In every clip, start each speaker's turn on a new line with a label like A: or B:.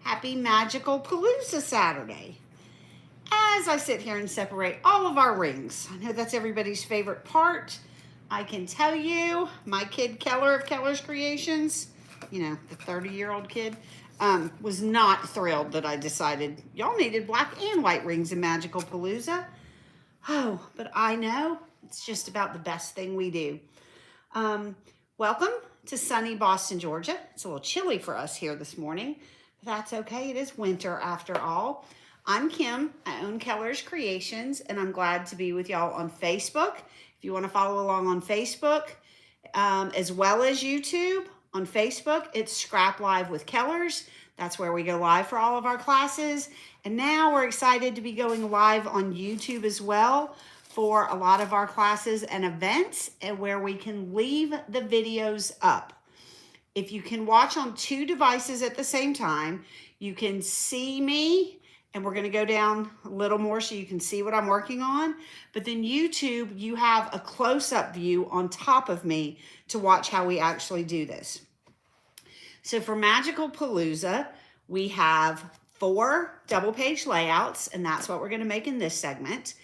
A: Happy Magical Palooza Saturday. As I sit here and separate all of our rings, I know that's everybody's favorite part. I can tell you, my kid Keller of Keller's Creations, you know, the 30-year-old kid, was not thrilled that I decided y'all needed black and white rings in Magical Palooza. Oh, but I know it's just about the best thing we do. Welcome to sunny Boston, Georgia. It's a little chilly for us here this morning, but that's okay. It is winter after all. I'm Kim. I own Keller's Creations, and I'm glad to be with y'all on Facebook. If you want to follow along on Facebook, as well as YouTube, on Facebook, it's Scrap Live with Keller's. That's where we go live for all of our classes. And now we're excited to be going live on YouTube as well for a lot of our classes and events, and where we can leave the videos up. If you can watch on two devices at the same time, you can see me, and we're going to go down a little more so you can see what I'm working on. But then YouTube, you have a close-up view on top of me to watch how we actually do this. So for Magical Palooza, we have 4 double-page layouts, and that's what we're going to make in this segment.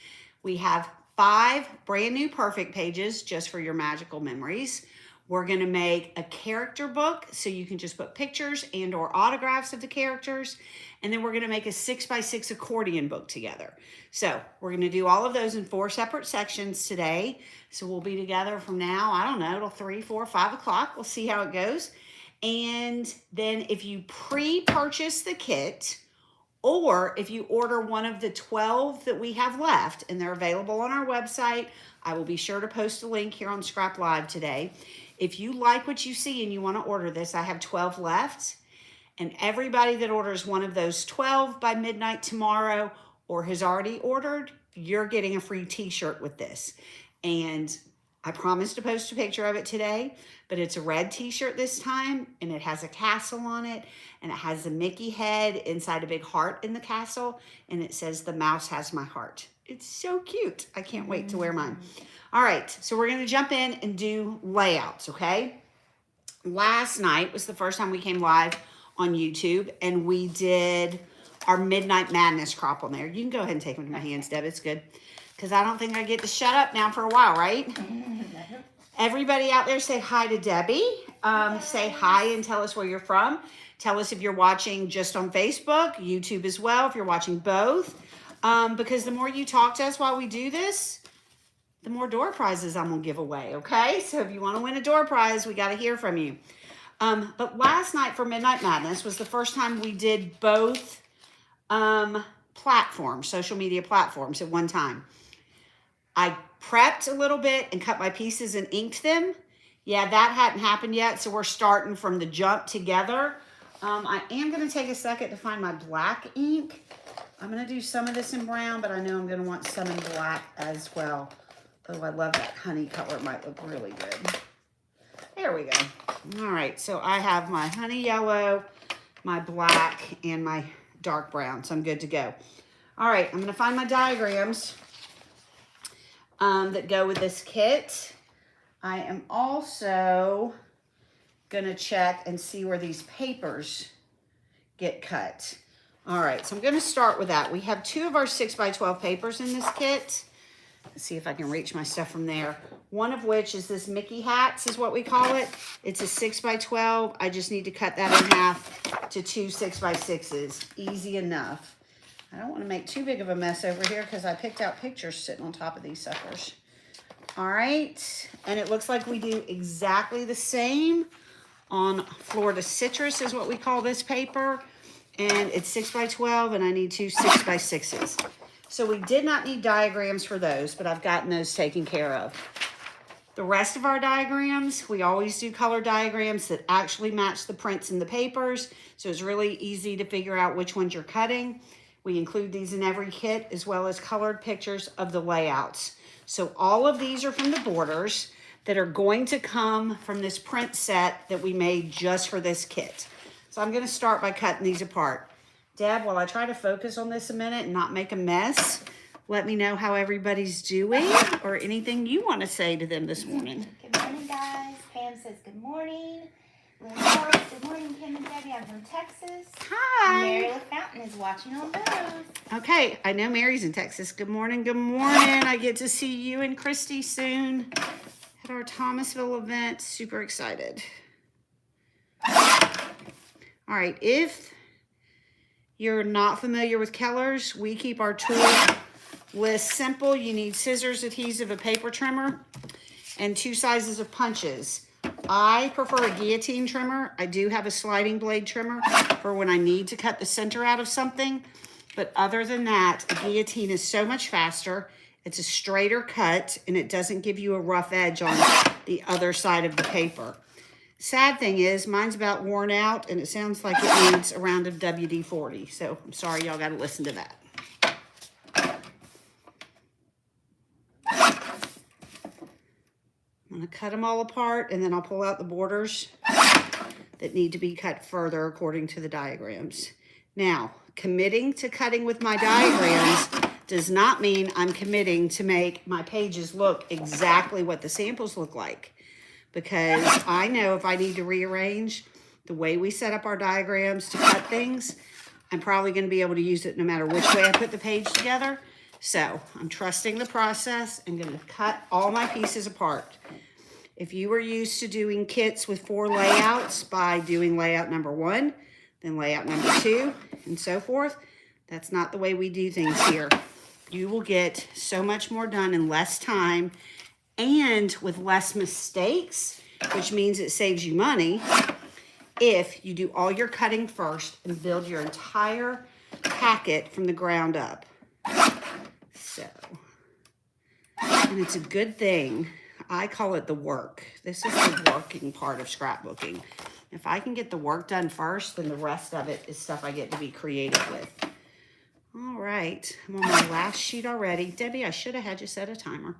A: We have 5 brand new perfect pages just for your magical memories. We're going to make a character book so you can just put pictures and or autographs of the characters. And then we're going to make a 6x6 accordion book together. So we're going to do all of those in 4 separate sections today. So we'll be together from now, I don't know, till 3, 4, 5 o'clock. We'll see how it goes. And then if you pre-purchase the kit, or if you order one of the 12 that we have left, and they're available on our website, I will be sure to post a link here on Scrap Live today. If you like what you see and you want to order this, I have 12 left. And everybody that orders one of those 12 by midnight tomorrow or has already ordered, you're getting a free t-shirt with this. And I promise to post a picture of it today, but it's a red t-shirt this time, and it has a castle on it, and it has a Mickey head inside a big heart in the castle, and it says, "The mouse has my heart." It's so cute. I can't wait to wear mine. All right, so we're gonna jump in and do layouts, okay? Last night was the first time we came live on YouTube, and we did our Midnight Madness crop on there. You can go ahead and take them in my hands, Deb, it's good. Because I don't think I get to shut up now for a while, right? Everybody out there say hi to Debbie. Say hi and tell us where you're from. Tell us if you're watching just on Facebook, YouTube as well, if you're watching both. Because the more you talk to us while we do this, the more door prizes I'm going to give away, okay? So if you want to win a door prize, we got to hear from you. But last night for Midnight Madness was the first time we did both platforms, social media platforms at one time. I prepped a little bit and cut my pieces and inked them. Yeah, that hadn't happened yet, so we're starting from the jump together. I am going to take a second to find my black ink. I'm going to do some of this in brown, but I know I'm going to want some in black as well. Oh, I love that honey color. It might look really good. There we go. All right, so I have my honey yellow, my black, and my dark brown, so I'm good to go. All right, I'm going to find my diagrams that go with this kit. I am also going to check and see where these papers get cut. All right, so I'm going to start with that. We have 2 of our 6x12 papers in this kit. Let's see if I can reach my stuff from there. One of which is this Mickey hats is what we call it. It's a 6x12. I just need to cut that in half to 2 6x6s. Easy enough. I don't want to make too big of a mess over here because I picked out pictures sitting on top of these suckers. All right, and it looks like we do exactly the same on Florida Citrus is what we call this paper. And it's 6x12, and I need 2 6x6s. So we did not need diagrams for those, but I've gotten those taken care of. The rest of our diagrams, we always do color diagrams that actually match the prints in the papers. So it's really easy to figure out which ones you're cutting. We include these in every kit, as well as colored pictures of the layouts. So all of these are from the borders that are going to come from this print set that we made just for this kit. So I'm going to start by cutting these apart. Deb, while I try to focus on this a minute and not make a mess, let me know how everybody's doing or anything you want to say to them this morning.
B: Good morning, guys. Pam says good morning. Good morning, Kim and Debbie. I'm from Texas.
A: Hi.
B: Mary LaFountain is watching on both.
A: Okay, I know Mary's in Texas. Good morning, good morning. I get to see you and Christy soon at our Thomasville event. Super excited. All right, if you're not familiar with Keller's, we keep our tool list simple. You need scissors, adhesive, a paper trimmer, and 2 sizes of punches. I prefer a guillotine trimmer. I do have a sliding blade trimmer for when I need to cut the center out of something. But other than that, a guillotine is so much faster. It's a straighter cut, and it doesn't give you a rough edge on the other side of the paper. Sad thing is, mine's about worn out, and it sounds like it needs a round of WD-40. So I'm sorry, y'all got to listen to that. I'm going to cut them all apart, and then I'll pull out the borders that need to be cut further according to the diagrams. Now, committing to cutting with my diagrams does not mean I'm committing to make my pages look exactly what the samples look like, because I know if I need to rearrange the way we set up our diagrams to cut things, I'm probably going to be able to use it no matter which way I put the page together. So I'm trusting the process and going to cut all my pieces apart. If you were used to doing kits with 4 layouts by doing layout number 1, then layout number 2, and so forth, that's not the way we do things here. You will get so much more done in less time and with less mistakes, which means it saves you money if you do all your cutting first and build your entire packet from the ground up. So, and it's a good thing. I call it the work. This is the working part of scrapbooking. If I can get the work done first, then the rest of it is stuff I get to be creative with. All right, I'm on my last sheet already. Debbie, I should have had you set a timer.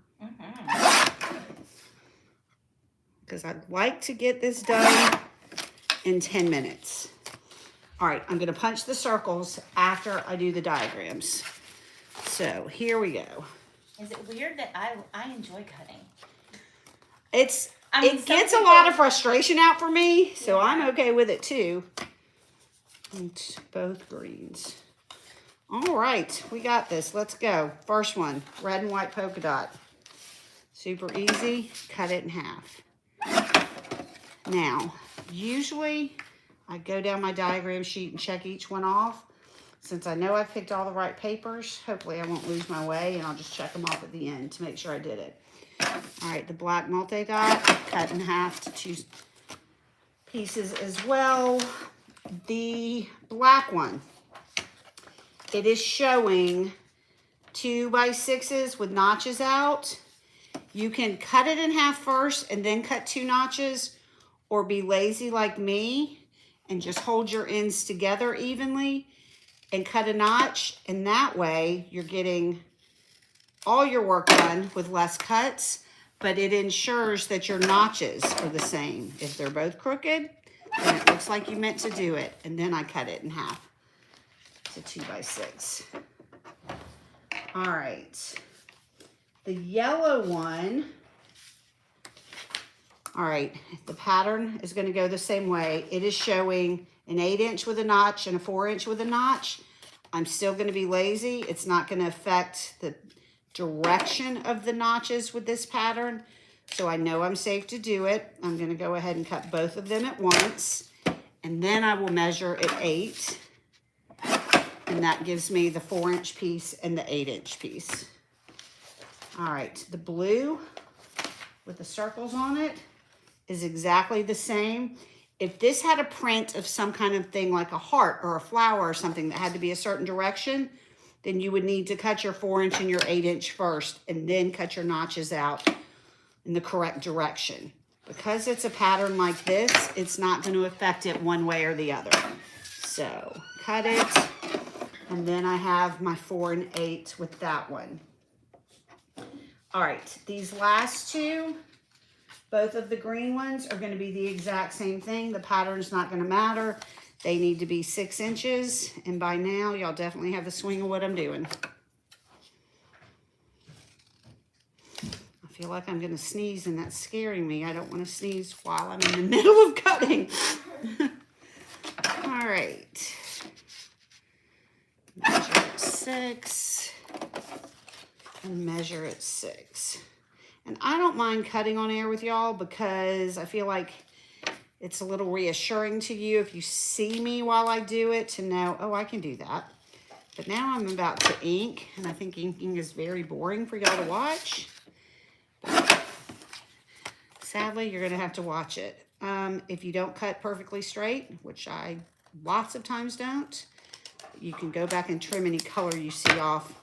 A: Because I'd like to get this done in 10 minutes. All right, I'm gonna punch the circles after I do the diagrams. So here we go.
B: Is it weird that I enjoy cutting?
A: It gets a lot of frustration out for me, so
B: Yeah.
A: I'm okay with it too. And both greens. All right, we got this. Let's go. First one, red and white polka dot. Super easy. Cut it in half. Now, usually I go down my diagram sheet and check each one off. Since I know I've picked all the right papers, hopefully I won't lose my way, and I'll just check them off at the end to make sure I did it. All right, the black multi-dot, cut in half to 2 pieces as well. The black one, it is showing 2 by 6s with notches out. You can cut it in half first and then cut 2 notches, or be lazy like me and just hold your ends together evenly and cut a notch, and that way you're getting all your work done with less cuts, but it ensures that your notches are the same. If they're both crooked, then it looks like you meant to do it, and then I cut it in half to 2 by 6. All right, the yellow one, all right, the pattern is going to go the same way. It is showing an 8-inch with a notch and a 4-inch with a notch. I'm still going to be lazy. It's not going to affect the direction of the notches with this pattern, so I know I'm safe to do it. I'm going to go ahead and cut both of them at once, and then I will measure at 8, and that gives me the 4-inch piece and the 8-inch piece. All right, the blue with the circles on it is exactly the same. If this had a print of some kind of thing like a heart or a flower or something that had to be a certain direction, then you would need to cut your 4-inch and your 8-inch first and then cut your notches out in the correct direction. Because it's a pattern like this, it's not going to affect it one way or the other. So cut it, and then I have my 4 and 8 with that one. All right, these last 2, both of the green ones are going to be the exact same thing. The pattern's not going to matter. They need to be 6 inches, and by now, y'all definitely have the swing of what I'm doing. I feel like I'm gonna sneeze and that's scaring me. I don't wanna sneeze while I'm in the middle of cutting. All right. Measure at 6 and measure at 6. And I don't mind cutting on air with y'all because I feel like it's a little reassuring to you if you see me while I do it to know, oh, I can do that. But now I'm about to ink, and I think inking is very boring for y'all to watch. But sadly, you're gonna have to watch it. If you don't cut perfectly straight, which I lots of times don't, you can go back and trim any color you see off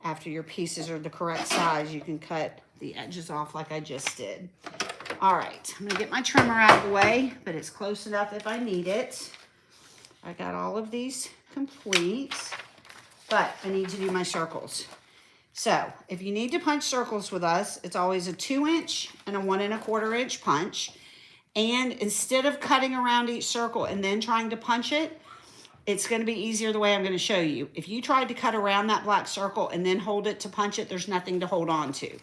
A: after your pieces are the correct size. You can cut the edges off like I just did. All right, I'm gonna get my trimmer out of the way, but it's close enough if I need it. I got all of these complete, but I need to do my circles. So if you need to punch circles with us, it's always a 2-inch and a 1 1/4 inch punch. And instead of cutting around each circle and then trying to punch it, it's gonna be easier the way I'm gonna show you. If you tried to cut around that black circle and then hold it to punch it, there's nothing to hold on to.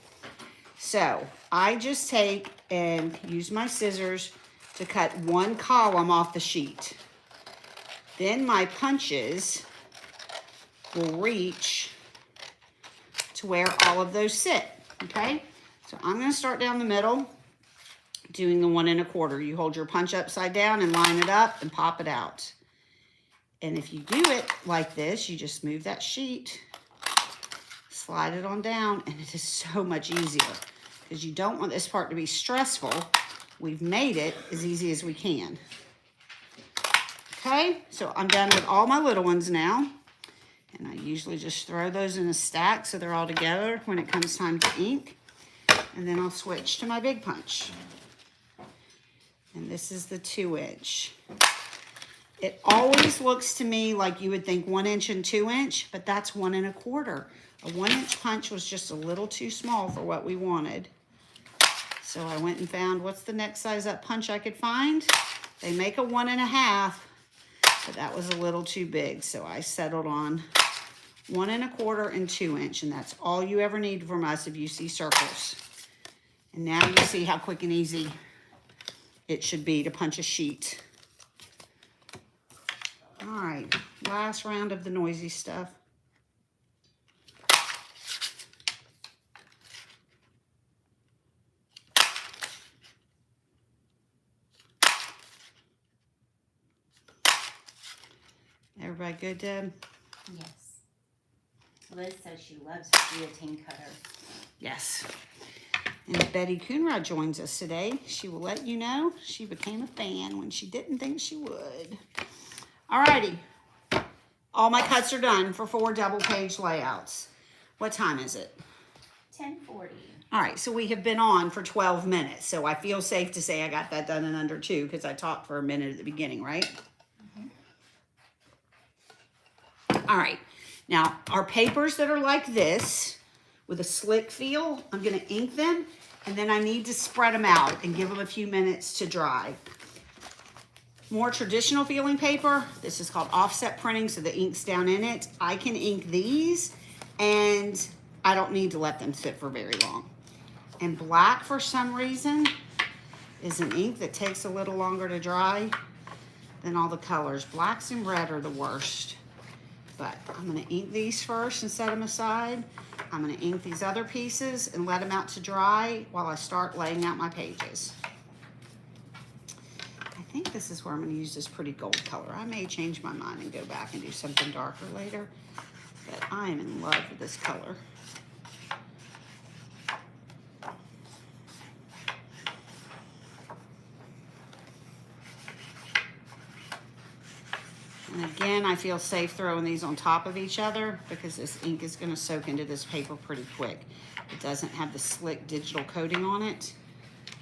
A: So I just take and use my scissors to cut 1 column off the sheet. Then my punches will reach to where all of those sit, okay? So I'm gonna start down the middle, doing the 1 1/4. You hold your punch upside down and line it up and pop it out. And if you do it like this, you just move that sheet, slide it on down, and it is so much easier because you don't want this part to be stressful. We've made it as easy as we can. Okay, so I'm done with all my little ones now. And I usually just throw those in a stack so they're all together when it comes time to ink. And then I'll switch to my big punch. And this is the 2-inch. It always looks to me like you would think 1 inch and 2 inch, but that's 1 1/4. A 1-inch punch was just a little too small for what we wanted. So I went and found what's the next size up punch I could find. They make a 1 1/2, but that was a little too big. So I settled on 1 1/4 and 2 inch, and that's all you ever need from us if you see circles. And now you see how quick and easy it should be to punch a sheet. All right, last round of the noisy stuff. Everybody good, Deb?
B: Yes. Liz says she loves her guillotine cutter.
A: Yes. And Betty Coonrod joins us today. She will let you know she became a fan when she didn't think she would. Alrighty. All my cuts are done for 4 double page layouts. What time is it?
B: 10:40.
A: All right, so we have been on for 12 minutes. So I feel safe to say I got that done in under 2 because I talked for a minute at the beginning, right? All right, now our papers that are like this with a slick feel, I'm gonna ink them and then I need to spread them out and give them a few minutes to dry. More traditional feeling paper, this is called offset printing, so the ink's down in it. I can ink these and I don't need to let them sit for very long. And black, for some reason, is an ink that takes a little longer to dry than all the colors. Blacks and red are the worst. But I'm gonna ink these first and set them aside. I'm gonna ink these other pieces and let them out to dry while I start laying out my pages. I think this is where I'm gonna use this pretty gold color. I may change my mind and go back and do something darker later, but I am in love with this color. And again, I feel safe throwing these on top of each other because this ink is going to soak into this paper pretty quick. It doesn't have the slick digital coating on it,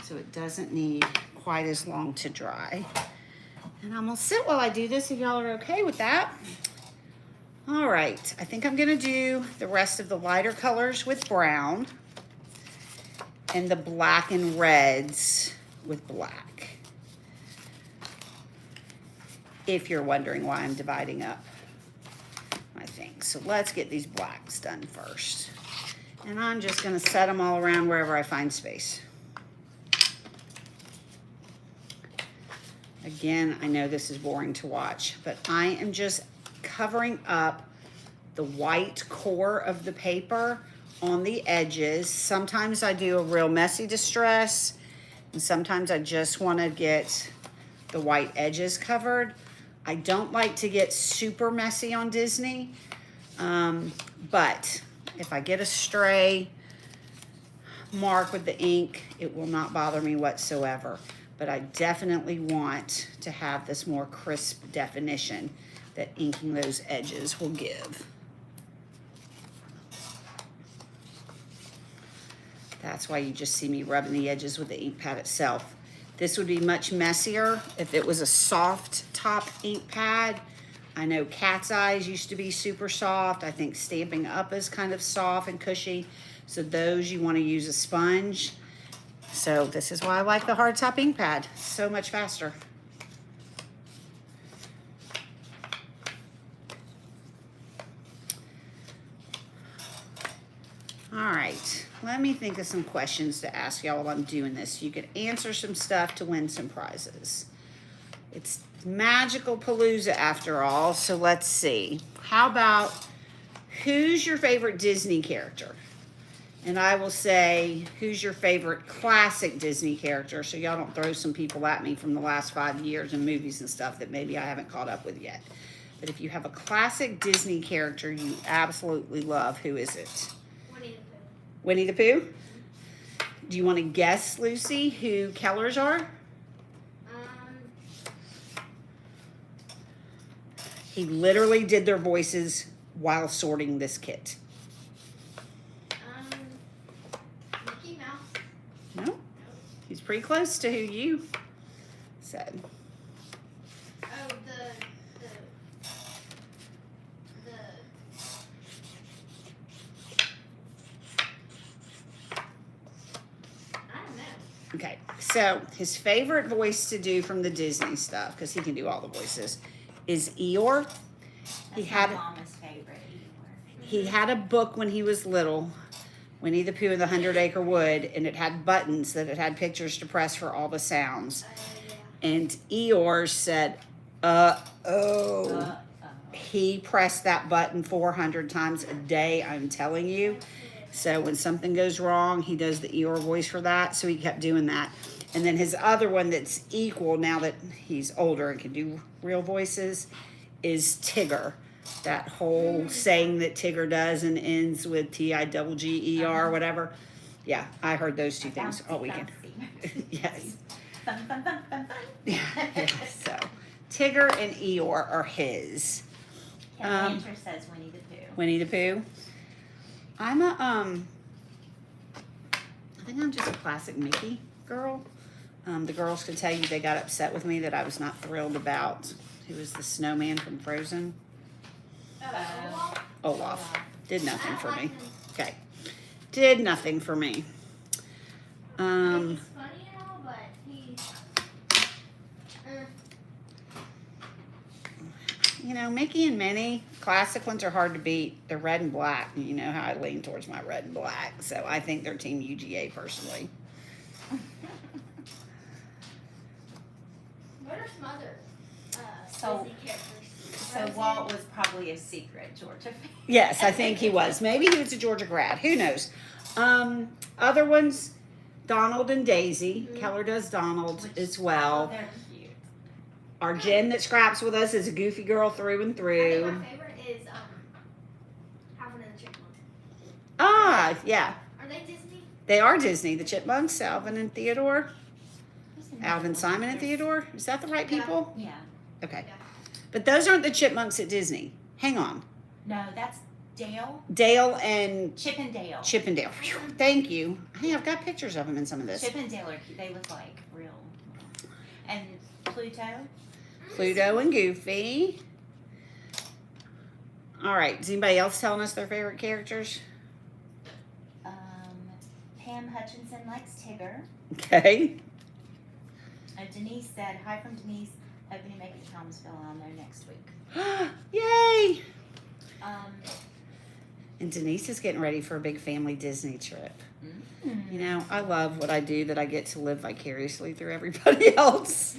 A: so it doesn't need quite as long to dry. And I'm going to sit while I do this if y'all are okay with that. All right, I think I'm going to do the rest of the lighter colors with brown and the black and reds with black. If you're wondering why I'm dividing up my things. So let's get these blacks done first. And I'm just gonna set them all around wherever I find space. Again, I know this is boring to watch, but I am just covering up the white core of the paper on the edges. Sometimes I do a real messy distress, and sometimes I just wanna get the white edges covered. I don't like to get super messy on Disney, but if I get a stray mark with the ink, it will not bother me whatsoever. But I definitely want to have this more crisp definition that inking those edges will give. That's why you just see me rubbing the edges with the ink pad itself. This would be much messier if it was a soft top ink pad. I know Cat's Eyes used to be super soft. I think Stampin' Up is kind of soft and cushy. So those you want to use a sponge. So this is why I like the hard top ink pad. So much faster. All right, let me think of some questions to ask y'all while I'm doing this. You could answer some stuff to win some prizes. It's magical Palooza after all, so let's see. How about, who's your favorite Disney character? And I will say, who's your favorite classic Disney character, so y'all don't throw some people at me from the last 5 years in movies and stuff that maybe I haven't caught up with yet. But if you have a classic Disney character you absolutely love, who is it? Winnie the Pooh? Do you want to guess, Lucy, who Kellers are? He literally did their voices while sorting this kit.
C: Mickey Mouse.
A: No, he's pretty close to who you said.
C: Oh, the I don't know.
A: Okay, so his favorite voice to do from the Disney stuff, because he can do all the voices, is Eeyore.
B: That's my mama's favorite.
A: He had a book when he was little, Winnie the Pooh and the 100-Acre Wood, and it had buttons that it had pictures to press for all the sounds.
C: Yeah.
A: And Eeyore said, he pressed that button 400 times a day, I'm telling you. So when something goes wrong, he does the Eeyore voice for that, so he kept doing that. And then his other one that's equal, now that he's older and can do real voices, is Tigger. That whole saying that Tigger does and ends with T-I-double-G-E-R, whatever. Yeah, I heard those two things all weekend. Yes.
B: Fun, fun, fun, fun, fun.
A: Yeah, so Tigger and Eeyore are his.
B: Kelly Hunter says Winnie the Pooh.
A: Winnie the Pooh. I'm a, I think I'm just a classic Mickey girl. The girls could tell you they got upset with me that I was not thrilled about who was the snowman from Frozen. Olaf. Did nothing for me. Okay. Did nothing for me.
C: He's funny and all, but he.
A: You know, Mickey and Minnie, classic ones are hard to beat. They're red and black. And you know how I lean towards my red and black. So I think they're Team UGA personally.
C: What are some other Disney characters?
B: So Walt was probably a secret Georgia fan.
A: Yes, I think he was. Maybe he was a Georgia grad. Who knows? Other ones, Donald and Daisy. Keller does Donald as well.
B: They're cute.
A: Our Jen that scraps with us is a goofy girl through and
C: I
A: through.
C: think my favorite is Alvin and the Chipmunks.
A: Ah, yeah.
C: Are they Disney?
A: They are Disney. The Chipmunks, Alvin and Theodore.
B: Who's another
A: Alvin,
B: one?
A: Simon, and Theodore. Is that the right people?
B: Yeah.
A: Okay.
C: Yeah.
A: But those aren't the Chipmunks at Disney. Hang on.
B: No, that's Dale.
A: Dale and
B: Chip and Dale.
A: Chippendale. Phew, thank you. Hey, I've got pictures of them in some of this.
B: Chip and Dale are cute. They look like real. And Pluto.
A: Pluto and Goofy. All right. Is anybody else telling us their favorite characters?
B: Pam Hutchinson likes Tigger.
A: Okay.
B: Denise said, hi from Denise. Hoping to make it to Thomasville. I'll know next week.
A: Yay! And Denise is getting ready for a big family Disney trip. You know, I love what I do, that I get to live vicariously through everybody else.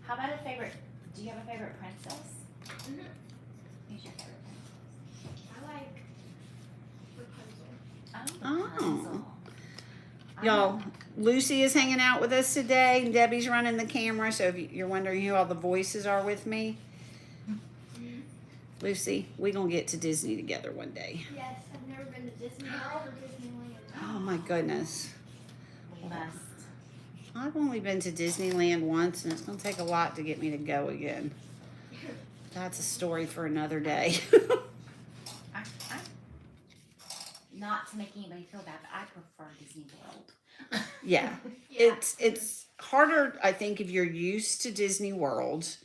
B: How about a favorite? Do you have a favorite princess?
C: Mhm.
B: Who's your favorite
C: I like Rapunzel.
B: princess?
A: Oh.
B: Rapunzel.
A: Y'all, Lucy is hanging out with us today, and Debbie's running the camera, so if you're wondering who all the voices are with me, Lucy, we gonna get to Disney together one day.
C: Yes, I've never been to Disney World or Disneyland.
A: Oh my goodness.
B: We must.
A: I've only been to Disneyland once, and it's gonna take a lot to get me to go again. That's a story for another day.
B: I, not to make anybody feel bad, but I prefer Disney World.
A: Yeah. It's harder, I think, if you're used to Disney World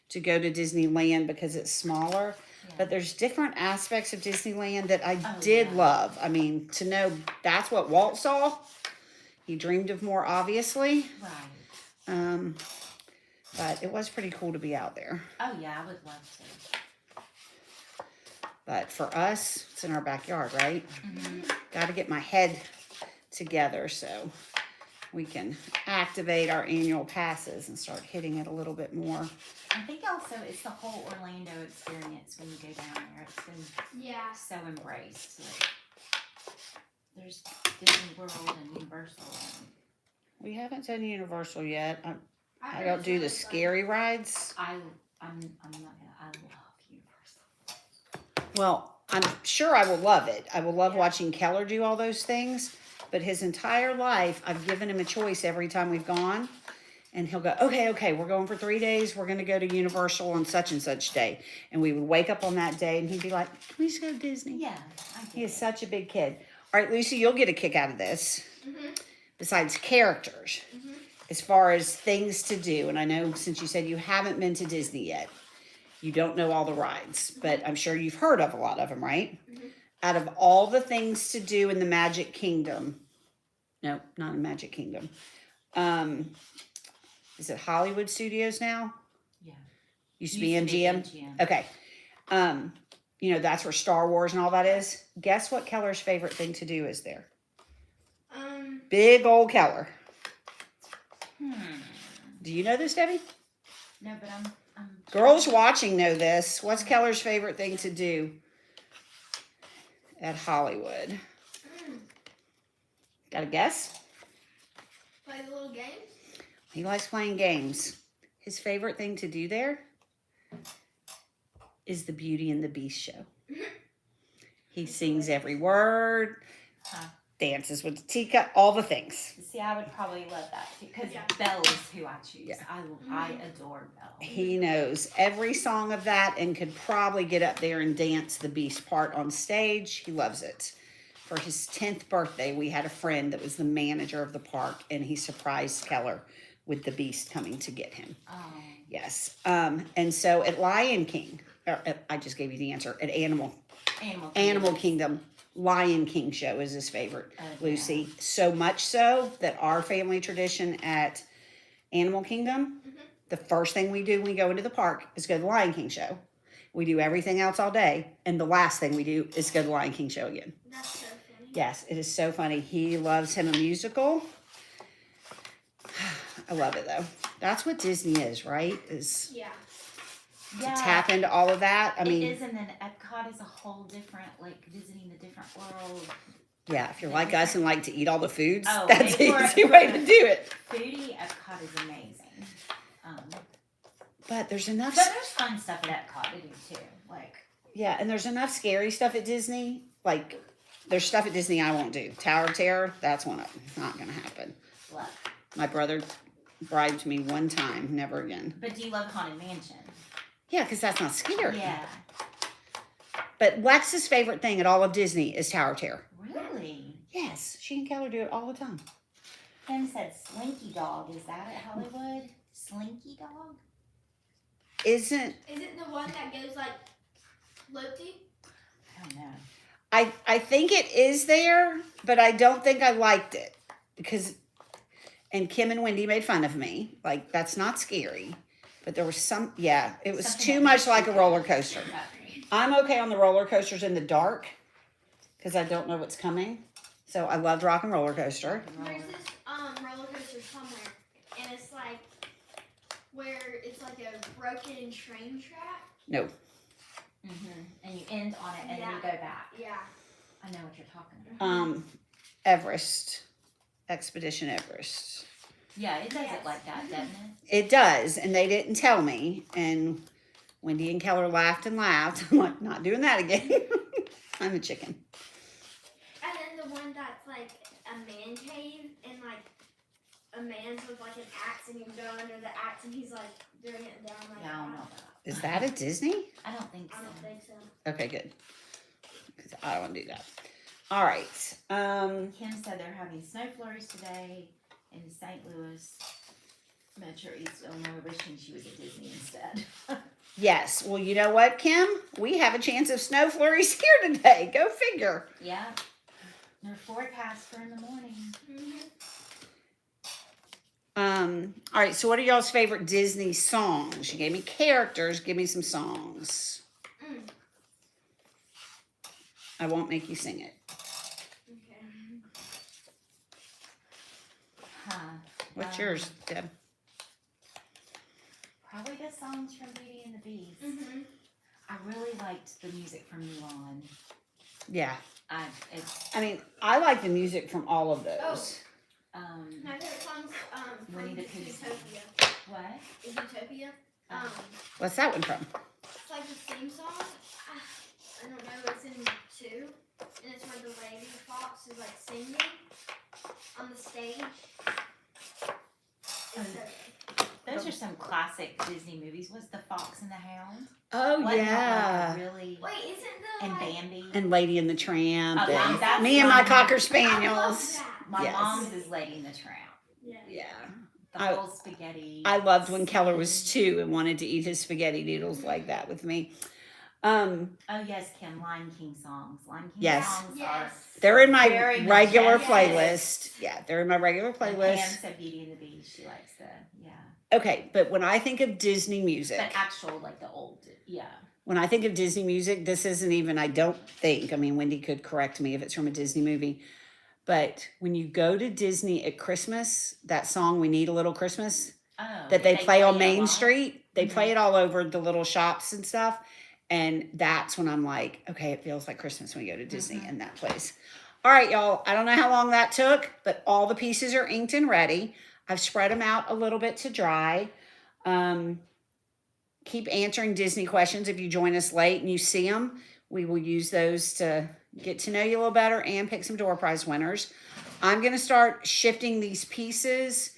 A: to go to Disneyland because it's smaller.
B: Yeah.
A: But there's different aspects of Disneyland that I
B: Oh,
A: did
B: yeah.
A: love. I mean, to know that's what Walt saw, he dreamed of more, obviously.
B: Right.
A: But it was pretty cool to be out there.
B: Oh yeah, I would love to.
A: But for us, it's in our backyard, right?
B: Mm-hmm.
A: Got to get my head together so we can activate our annual passes and start hitting it a little bit more.
B: I think also it's the whole Orlando experience when you go down there. It's been
C: Yeah.
B: so embraced. Like, there's Disney World and Universal. And
A: We haven't done Universal yet. I
C: heard
A: don't
C: it's
A: do
C: really
A: the
C: fun.
A: scary rides.
B: I'm not gonna. I love Universal.
A: Well, I'm sure I will love it. I will love
B: Yeah.
A: watching Keller do all those things. But his entire life, I've given him a choice every time we've gone. And he'll go, okay, we're going for 3 days. We're going to go to Universal on such and such day. And we would wake up on that day and he'd be like, can we just go to Disney?
B: Yeah, I
A: He
B: get
A: is
B: it.
A: such a big kid. All right, Lucy, you'll get a kick out of this. Besides characters, as far as things to do. And I know since you said you haven't been to Disney yet, you don't know all the rides. But I'm sure you've heard of a lot of them, right? Out of all the things to do in the Magic Kingdom, no, not in Magic Kingdom. Is it Hollywood Studios now?
B: Yeah.
A: Used to be MGM. Okay. You know, that's where Star Wars and all that is. Guess what Keller's favorite thing to do is there? Big old Keller. Do you know this, Debbie?
B: No, but I'm
A: Girls watching know this. What's Keller's favorite thing to do at Hollywood? Got a guess?
C: Play the little games.
A: He likes playing games. His favorite thing to do there is the Beauty and the Beast show. He sings every word, dances with the teacup, all the things.
B: See, I would probably love that too, because
C: Yeah.
B: Belle is who I choose.
A: Yeah.
B: I adore Belle.
A: He knows every song of that and could probably get up there and dance the Beast part on stage. He loves it. For his 10th birthday, we had a friend that was the manager of the park, and he surprised Keller with the Beast coming to get him.
B: Oh.
A: Yes. And so at Lion King, I just gave you the answer, at Animal Kingdom, Lion King show is his favorite, Lucy. So much so that our family tradition at Animal Kingdom, the first thing we do when we go into the park is go to the Lion King show. We do everything else all day, and the last thing we do is go to the Lion King show again.
C: That's so funny.
A: Yes, it is so funny. He loves him a musical. I love it though. That's what Disney is, right? Is
C: Yeah.
B: Yeah.
A: to tap into all of that. I mean,
B: it is, and then Epcot is a whole different, like visiting the different world.
A: yeah, if you're like us and like to eat all the foods,
B: Oh,
A: that's
B: okay.
A: an easy way to do it.
B: Foodie, Epcot is amazing.
A: But there's enough,
B: But there's fun stuff at Epcot to do too. Like,
A: yeah, and there's enough scary stuff at Disney. Like, there's stuff at Disney I won't do. Tower of Terror, that's one of them. Not gonna happen.
B: what?
A: My brother bribed me one time, never again.
B: But do you love Haunted Mansion?
A: Yeah, because that's not scary.
B: Yeah.
A: But Lex's favorite thing at all of Disney is Tower of Terror.
B: Really?
A: Yes, she and Keller do it all the time.
B: Kim said Slinky Dog. Is that at Hollywood? Slinky Dog?
A: Isn't
C: Is it the one that goes like loopy?
B: I don't know.
A: I think it is there, but I don't think I liked it because, and Kim and Wendy made fun of me. Like, that's not scary, but there was some, yeah, it was
B: Something
A: too
B: that
A: much
B: makes
A: like a
B: you
A: roller coaster.
B: Okay.
A: I'm okay on the roller coasters in the dark because I don't know what's coming. So I loved Rock and Roller Coaster.
C: There's this roller coaster somewhere, and it's like where it's like a broken train track.
A: No.
B: And you end on it, and then you go back.
C: Yeah.
B: I know what you're talking about.
A: Everest. Expedition Everest.
B: Yeah, it does it like that, doesn't it?
A: It does, and they didn't tell me. And Wendy and Keller laughed and laughed. I'm like, not doing that again. I'm a chicken.
C: And then the one that's like a man cave, and like a man's with like an axe, and you go under the axe, and he's like doing it down like
B: Yeah, I don't know
C: that.
B: that.
A: Is that at Disney?
B: I don't think so.
C: I don't think so.
A: Okay, good. Because I don't want to do that. All right.
B: Kim said they're having snow flurries today in St. Louis, Metro East Illinois, wishing she was at Disney instead.
A: Yes. Well, you know what, Kim? We have a chance of snow flurries here today. Go figure.
B: Yeah. They're forecast for in the morning.
A: All right. So, what are y'all's favorite Disney songs? You gave me characters. Give me some songs. I won't make you sing it.
C: Okay.
B: Huh.
A: What's yours, Deb?
B: Probably the songs from Beauty and the Beast.
C: Mm-hmm.
B: I really liked the music from Mulan.
A: Yeah.
B: It's
A: I mean, I like the music from all of those.
C: My favorite song's
B: Winnie
C: from
B: the Pooh.
C: Utopia.
B: What?
C: Is Utopia?
A: What's that one from?
C: It's like the theme song. I don't know. It's in 2, and it's where the lady fox is like singing on the stage. It's so good.
B: Those are some classic Disney movies. Was The Fox and the Hound?
A: Oh,
B: Wasn't
A: yeah.
B: that like a really
C: Wait, isn't the
B: and
C: like,
B: Bambi?
A: And Lady and the Tramp.
B: Oh,
A: and
B: that's
A: me and my
B: mine.
A: Cocker
C: I love
A: Spaniels.
C: that.
B: My
A: Yes.
B: mom's is Lady and the Tramp.
C: Yeah.
A: Yeah.
B: The whole spaghetti.
A: I loved when Keller was 2 and wanted to eat his spaghetti noodles like that with me.
B: Oh yes, Kim, Lion King songs. Lion King
A: Yes.
B: songs
C: Yes.
A: They're in my
B: Very
A: regular
B: majestic.
A: playlist. Yeah, they're in my regular
B: are.
A: playlist.
B: Pam said Beauty and the Beast. She likes the
A: Okay, but when I think of Disney music,
B: but actual like the old
A: when I think of Disney music, this isn't even, I don't think, I mean, Wendy could correct me if it's from a Disney movie, but when you go to Disney at Christmas, that song, We Need a Little Christmas, that they play on Main Street, they play it all over the little shops and stuff, and that's when I'm like, okay, it feels like Christmas when we go to Disney and that place. All right, y'all, I don't know how long that took, but all the pieces are inked and ready. I've spread them out a little bit to dry. Keep answering Disney questions. If you join us late and you see them, we will use those to get to know you a little better and pick some door prize winners. I'm going to start shifting these pieces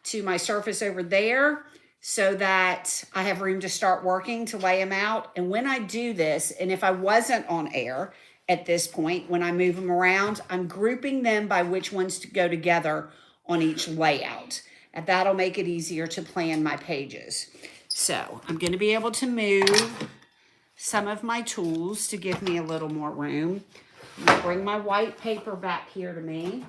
A: to my surface over there so that I have room to start working to lay them out. And when I do this, and if I wasn't on air at this point, when I move them around, I'm grouping them by which ones to go together on each layout. And that'll make it easier to plan my pages. So I'm going to be able to move some of my tools to give me a little more room. I'm going to bring my white paper back here to me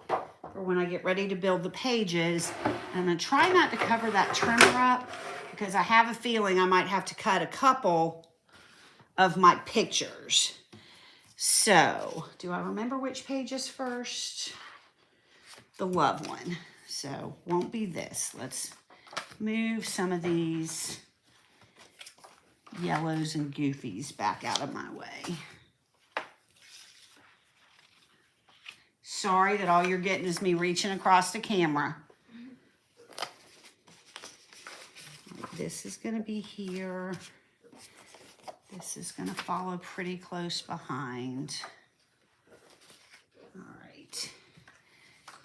A: for when I get ready to build the pages. I'm going to try not to cover that trimmer up because I have a feeling I might have to cut a couple of my pictures. So, do I remember which page is first? The love one. So, won't be this. Let's move some of these yellows and goofies back out of my way. Sorry that all you're getting is me reaching across the camera. This is going to be here. This is going to follow pretty close behind. All right.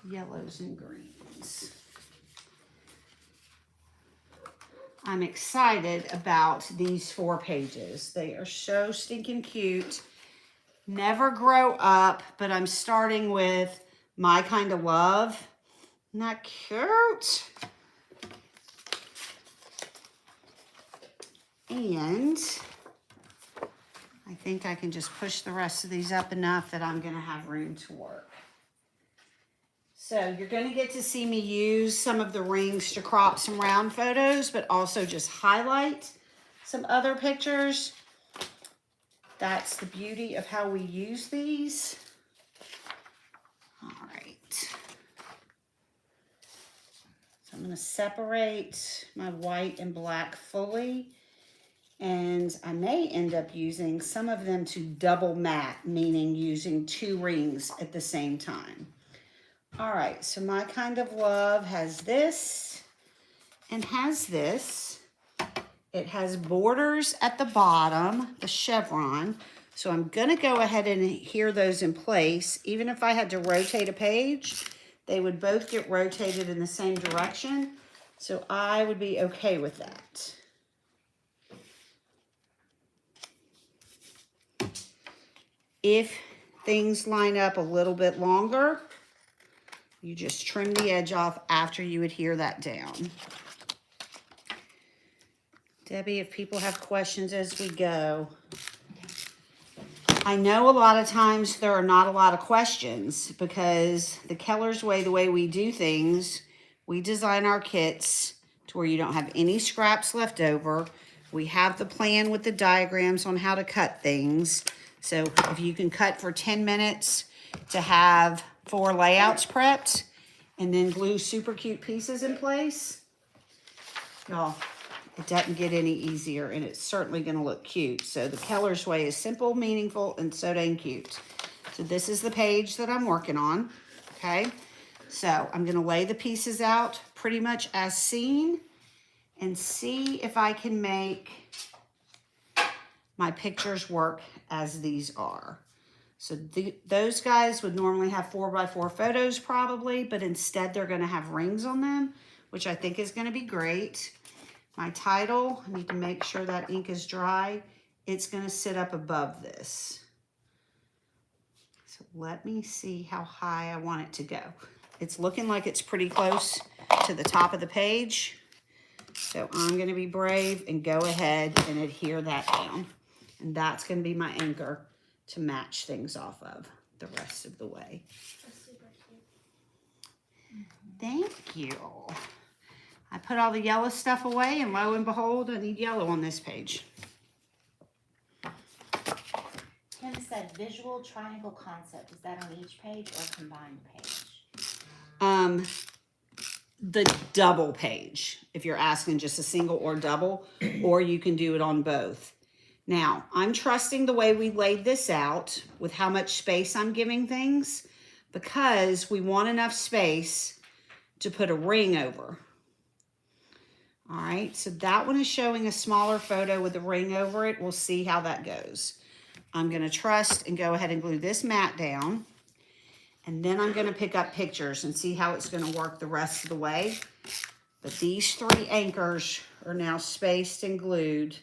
A: Yellows and greens. I'm excited about these 4 pages. They are so stinking cute. Never grow up, but I'm starting with My Kind of Love. Isn't that cute? And I think I can just push the rest of these up enough that I'm going to have room to work. So you're going to get to see me use some of the rings to crop some round photos, but also just highlight some other pictures. That's the beauty of how we use these. All right. So I'm going to separate my white and black fully. And I may end up using some of them to double mat, meaning using 2 rings at the same time. All right, so my kind of love has this and has this. It has borders at the bottom, the chevron. So I'm gonna go ahead and adhere those in place. Even if I had to rotate a page, they would both get rotated in the same direction. So I would be okay with that. If things line up a little bit longer, you just trim the edge off after you adhere that down. Debbie, if people have questions as we go. I know a lot of times there are not a lot of questions because the Keller's way, the way we do things, we design our kits to where you don't have any scraps left over. We have the plan with the diagrams on how to cut things. So if you can cut for 10 minutes to have 4 layouts prepped and then glue super cute pieces in place, y'all, it doesn't get any easier, and it's certainly going to look cute. So the Keller's way is simple, meaningful, and so dang cute. So this is the page that I'm working on, okay? So I'm going to lay the pieces out pretty much as seen and see if I can make my pictures work as these are. So those guys would normally have 4x4 photos probably, but instead they're going to have rings on them, which I think is going to be great. My title, I need to make sure that ink is dry. It's going to sit up above this. So let me see how high I want it to go. It's looking like it's pretty close to the top of the page. So I'm going to be brave and go ahead and adhere that down. And that's going to be my anchor to match things off of the rest of the way.
C: That's super cute.
A: Thank you. I put all the yellow stuff away, and lo and behold, I need yellow on this page.
B: Kim said visual triangle concept. Is that on each page or combined page?
A: The double page, if you're asking just a single or double, or you can do it on both. Now, I'm trusting the way we laid this out with how much space I'm giving things because we want enough space to put a ring over. All right, so that one is showing a smaller photo with a ring over it. We'll see how that goes. I'm going to trust and go ahead and glue this mat down. And then I'm going to pick up pictures and see how it's going to work the rest of the way. But these 3 anchors are now spaced and glued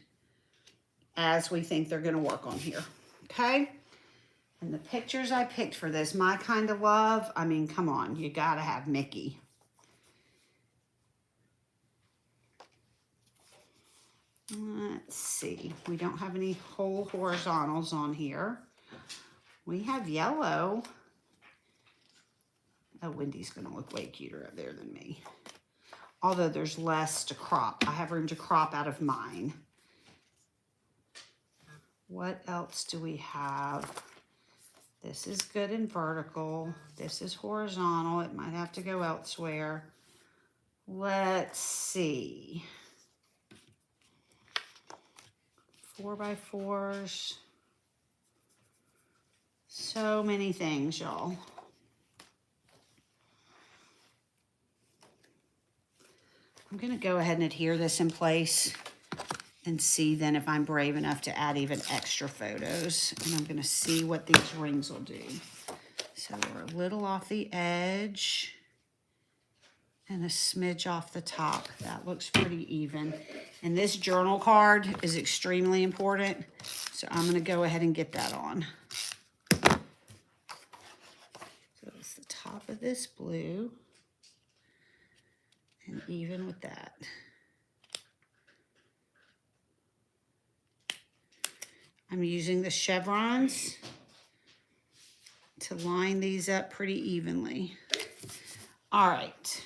A: as we think they're going to work on here. Okay? And the pictures I picked for this, my kind of love, I mean, come on, you got to have Mickey. Let's see. We don't have any whole horizontals on here. We have yellow. Oh, Wendy's going to look way cuter up there than me. Although there's less to crop. I have room to crop out of mine. What else do we have? This is good in vertical. This is horizontal. It might have to go elsewhere. Let's see. 4x4s. So many things, y'all. I'm going to go ahead and adhere this in place and see then if I'm brave enough to add even extra photos. And I'm going to see what these rings will do. So we're a little off the edge and a smidge off the top. That looks pretty even. And this journal card is extremely important. So I'm going to go ahead and get that on. So it's the top of this blue. And even with that. I'm using the chevrons to line these up pretty evenly. All right.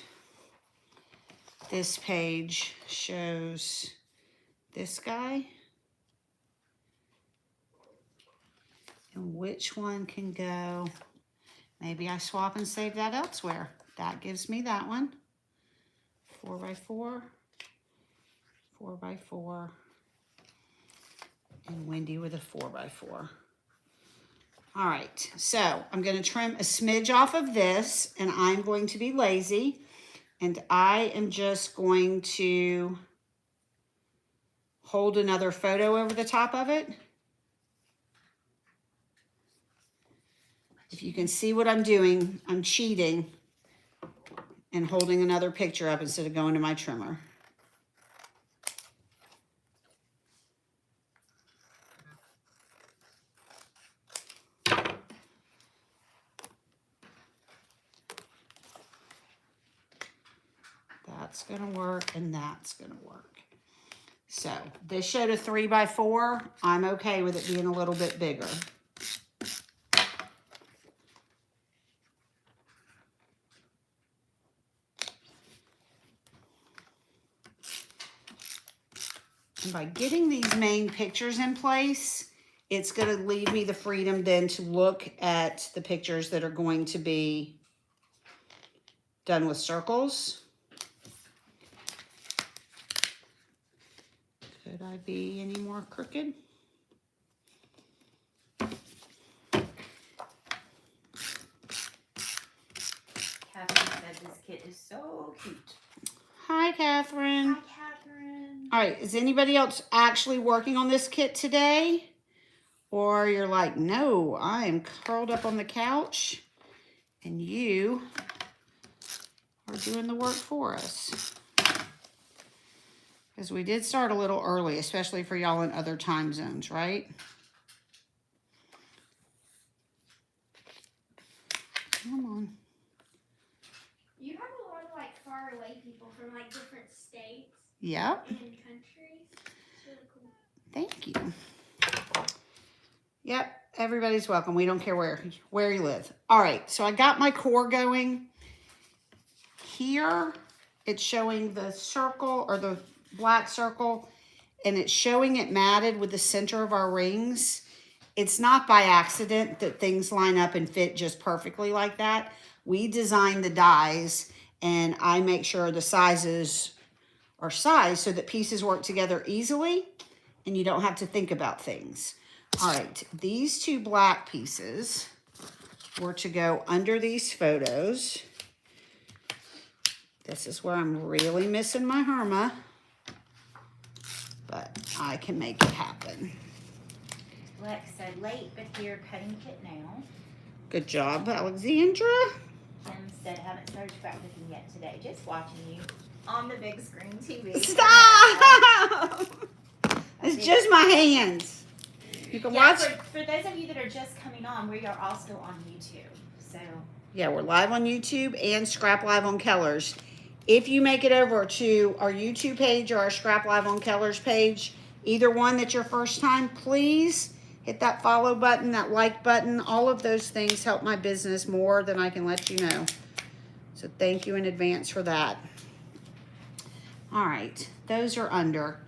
A: This page shows this guy? And which one can go? Maybe I swap and save that elsewhere. That gives me that one. 4x4, 4x4, and Wendy with a 4x4. All right, so I'm going to trim a smidge off of this, and I'm going to be lazy, and I am just going to hold another photo over the top of it. If you can see what I'm doing, I'm cheating and holding another picture up instead of going to my trimmer. That's gonna work and that's gonna work. So this showed a 3x4. I'm okay with it being a little bit bigger. And by getting these main pictures in place, it's going to leave me the freedom then to look at the pictures that are going to be done with circles. Could I be any more crooked?
B: Catherine said this kit is so cute.
A: Hi, Catherine.
B: Hi, Catherine.
A: All right, is anybody else actually working on this kit today? Or you're like, no, I am curled up on the couch and you are doing the work for us. Because we did start a little early, especially for y'all in other time zones, right? Come on.
C: You have a lot of like far away people from like different states
A: Yep.
C: and countries. It's really cool.
A: Thank you. Yep, everybody's welcome. We don't care where you live. All right, so I got my core going. Here, it's showing the circle or the black circle, and it's showing it matted with the center of our rings. It's not by accident that things line up and fit just perfectly like that. We design the dies, and I make sure the sizes are sized so that pieces work together easily, and you don't have to think about things. All right, these two black pieces were to go under these photos. This is where I'm really missing my Herma, but I can make it happen.
B: Lex said late, but here cutting kit now.
A: Good job, Alexandra.
B: Kim said haven't started scrapbooking yet today. Just watching you on the big screen TV.
A: Stop! It's just my hands. You can watch.
B: For those of you that are just coming on, we are also on YouTube. So
A: Yeah, we're live on YouTube and Scrap Live on Keller's. If you make it over to our YouTube page or our Scrap Live on Keller's page, either one that's your first time, please hit that follow button, that like button. All of those things help my business more than I can let you know. So thank you in advance for that. All right, those are under.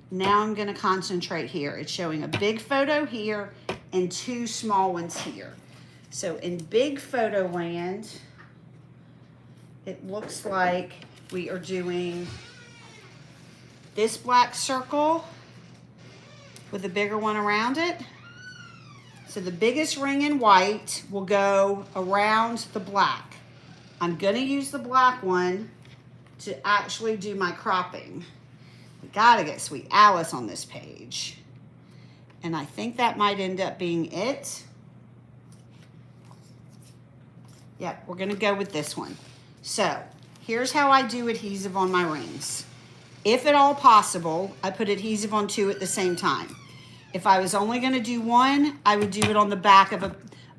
A: Now I'm going to concentrate here. It's showing a big photo here and two small ones here. So in big photo land, it looks like we are doing this black circle with a bigger one around it. So the biggest ring in white will go around the black. I'm going to use the black one to actually do my cropping. We gotta get Sweet Alice on this page. And I think that might end up being it. Yep, we're gonna go with this one. So, here's how I do adhesive on my rings. If at all possible, I put adhesive on two at the same time. If I was only gonna do one, I would do it on the back of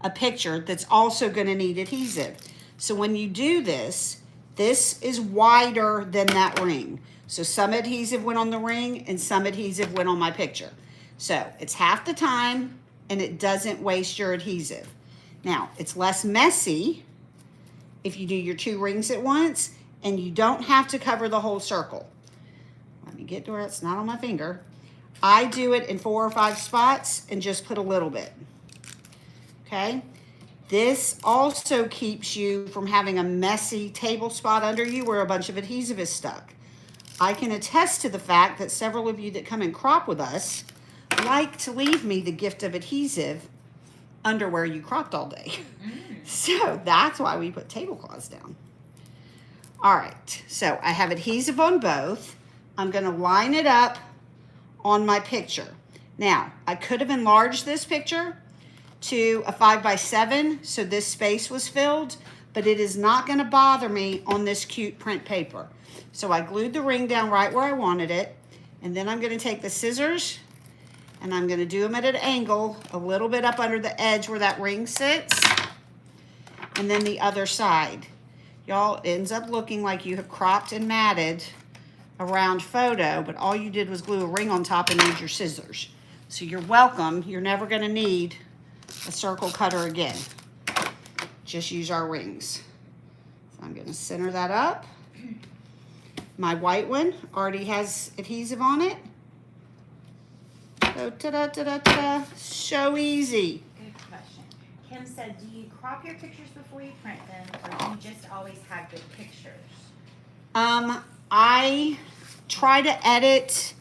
A: a picture that's also gonna need adhesive. So when you do this, this is wider than that ring. So some adhesive went on the ring and some adhesive went on my picture. So it's half the time and it doesn't waste your adhesive. Now, it's less messy if you do your two rings at once, and you don't have to cover the whole circle. Let me get to where it's not on my finger. I do it in 4 or 5 spots and just put a little bit. Okay? This also keeps you from having a messy table spot under you where a bunch of adhesive is stuck. I can attest to the fact that several of you that come and crop with us like to leave me the gift of adhesive under where you cropped all day. So that's why we put tablecloths down. All right, so I have adhesive on both. I'm gonna line it up on my picture. Now, I could have enlarged this picture to a 5x7 so this space was filled, but it is not gonna bother me on this cute print paper. So I glued the ring down right where I wanted it, and then I'm gonna take the scissors and I'm gonna do them at an angle, a little bit up under the edge where that ring sits, and then the other side. Y'all, it ends up looking like you have cropped and matted a round photo, but all you did was glue a ring on top and use your scissors. So you're welcome. You're never gonna need a circle cutter again. Just use our rings. So I'm gonna center that up. My white one already has adhesive on it. So ta-da-ta-da-ta-da. So easy.
B: Good question. Kim said, do you crop your pictures before you print them, or do you just always have good pictures?
A: I try to edit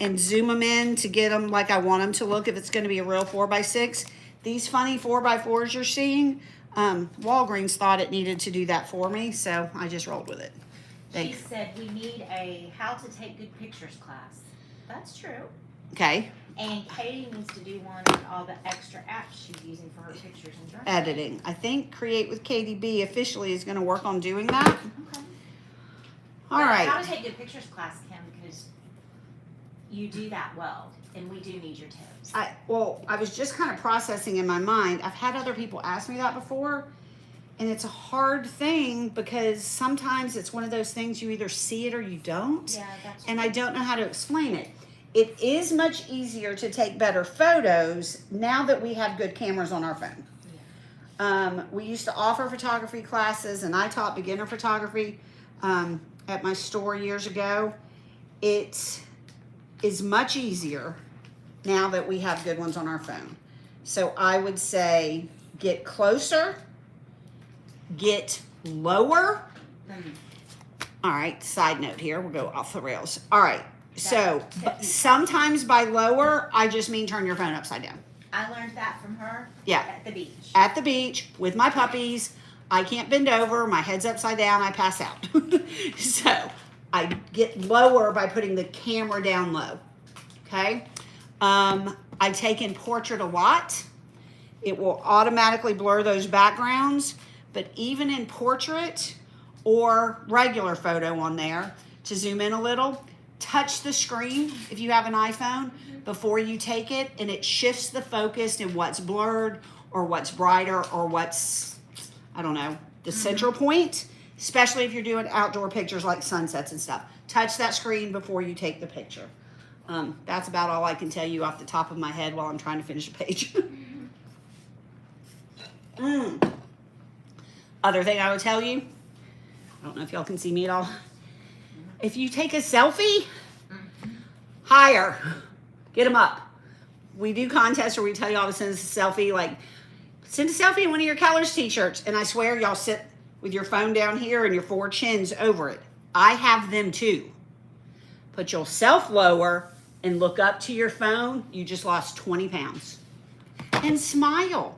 A: and zoom them in to get them like I want them to look if it's going to be a real 4x6. These funny 4x4s you're seeing, Walgreens thought it needed to do that for me, so I just rolled with it.
B: She said we need a how to take good pictures class. That's true.
A: Okay.
B: And Katie needs to do one on all the extra apps she's using for her pictures and journaling.
A: Editing. I think Create with Katie B officially is going to work on doing that.
B: Okay.
A: All right.
B: How to take good pictures class, Kim, because you do that well, and we do need your tips.
A: I was just kind of processing in my mind. I've had other people ask me that before, and it's a hard thing because sometimes it's one of those things you either see it or you don't.
B: Yeah, that's
A: and
B: true.
A: I don't know how to explain it. It is much easier to take better photos now that we have good cameras on our phone. Yeah. We used to offer photography classes, and I taught beginner photography at my store years ago. It is much easier now that we have good ones on our phone. So I would say get closer, get lower. All right, side note here, we'll go off the rails. All right, so sometimes by lower, I just mean turn your phone upside down.
B: I learned that from her at the beach.
A: At the beach with my puppies. I can't bend over, my head's upside down, I pass out. So I get lower by putting the camera down low, okay? I take in portrait a lot. It will automatically blur those backgrounds, but even in portrait or regular photo on there, to zoom in a little, touch the screen if you have an iPhone before you take it, and it shifts the focus in what's blurred or what's brighter or what's, I don't know, the central point, especially if you're doing outdoor pictures like sunsets and stuff. Touch that screen before you take the picture. That's about all I can tell you off the top of my head while I'm trying to finish a page. Other thing I would tell you, I don't know if y'all can see me at all. If you take a selfie, higher, get them up. We do contests where we tell y'all to send us a selfie, like send a selfie in one of your colors t-shirts, and I swear y'all sit with your phone down here and your 4 chins over it. I have them too. Put yourself lower and look up to your phone. You just lost 20 pounds. And smile.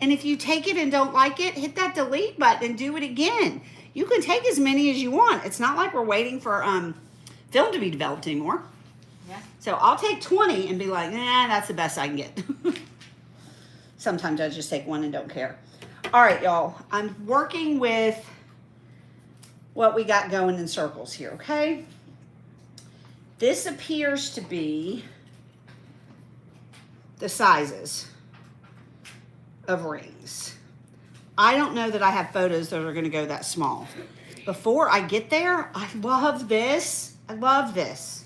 A: And if you take it and don't like it, hit that delete button and do it again. You can take as many as you want. It's not like we're waiting for film to be developed anymore.
B: Yeah.
A: So I'll take 20 and be like, nah, that's the best I can get. Sometimes I just take one and don't care. All right, y'all. I'm working with what we got going in circles here, okay? This appears to be the sizes of rings. I don't know that I have photos that are going to go that small. Before I get there, I love this. I love this.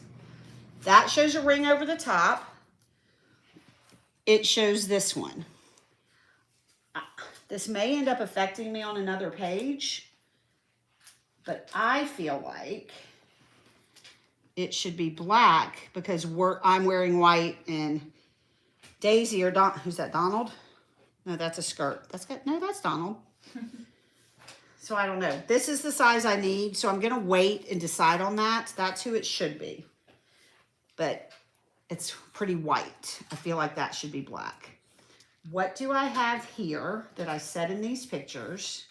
A: That shows a ring over the top. It shows this one. This may end up affecting me on another page, but I feel like it should be black because I'm wearing white and Daisy or who's that, Donald? No, that's a skirt. No, that's Donald. So I don't know. This is the size I need, so I'm gonna wait and decide on that. That's who it should be. But it's pretty white. I feel like that should be black. What do I have here that I set in these pictures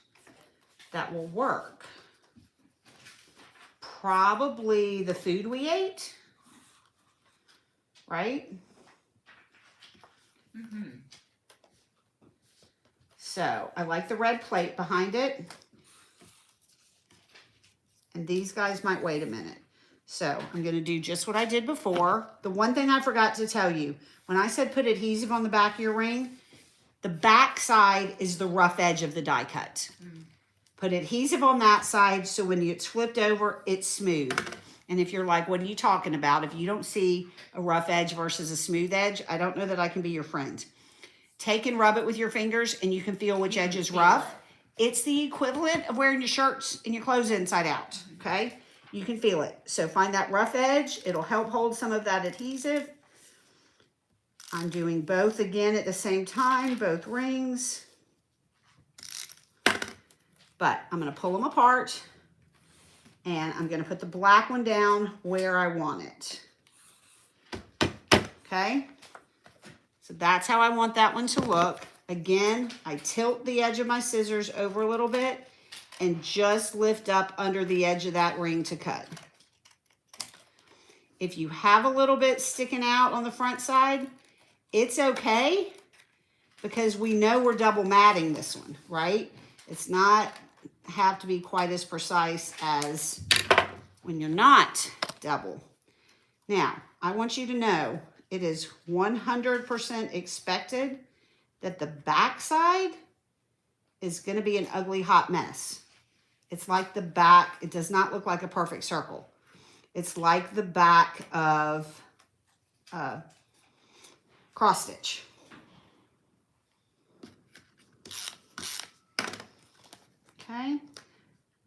A: that will work? Probably the food we ate, right?
B: Mm-hmm.
A: So I like the red plate behind it. And these guys might wait a minute. So I'm going to do just what I did before. The one thing I forgot to tell you, when I said put adhesive on the back of your ring, the back side is the rough edge of the die cut. Mm. Put adhesive on that side so when it's flipped over, it's smooth. And if you're like, what are you talking about? If you don't see a rough edge versus a smooth edge, I don't know that I can be your friend. Take and rub it with your fingers and you can feel which edge is rough. It's the equivalent of wearing your shirts and your clothes inside out, okay? You can feel it. So find that rough edge. It'll help hold some of that adhesive. I'm doing both again at the same time, both rings. But I'm going to pull them apart and I'm going to put the black one down where I want it. Okay? So that's how I want that one to look. Again, I tilt the edge of my scissors over a little bit and just lift up under the edge of that ring to cut. If you have a little bit sticking out on the front side, it's okay because we know we're double matting this one, right? It's not have to be quite as precise as when you're not double. Now, I want you to know it is 100% expected that the back side is going to be an ugly hot mess. It's like the back, it does not look like a perfect circle. It's like the back of cross stitch. Okay,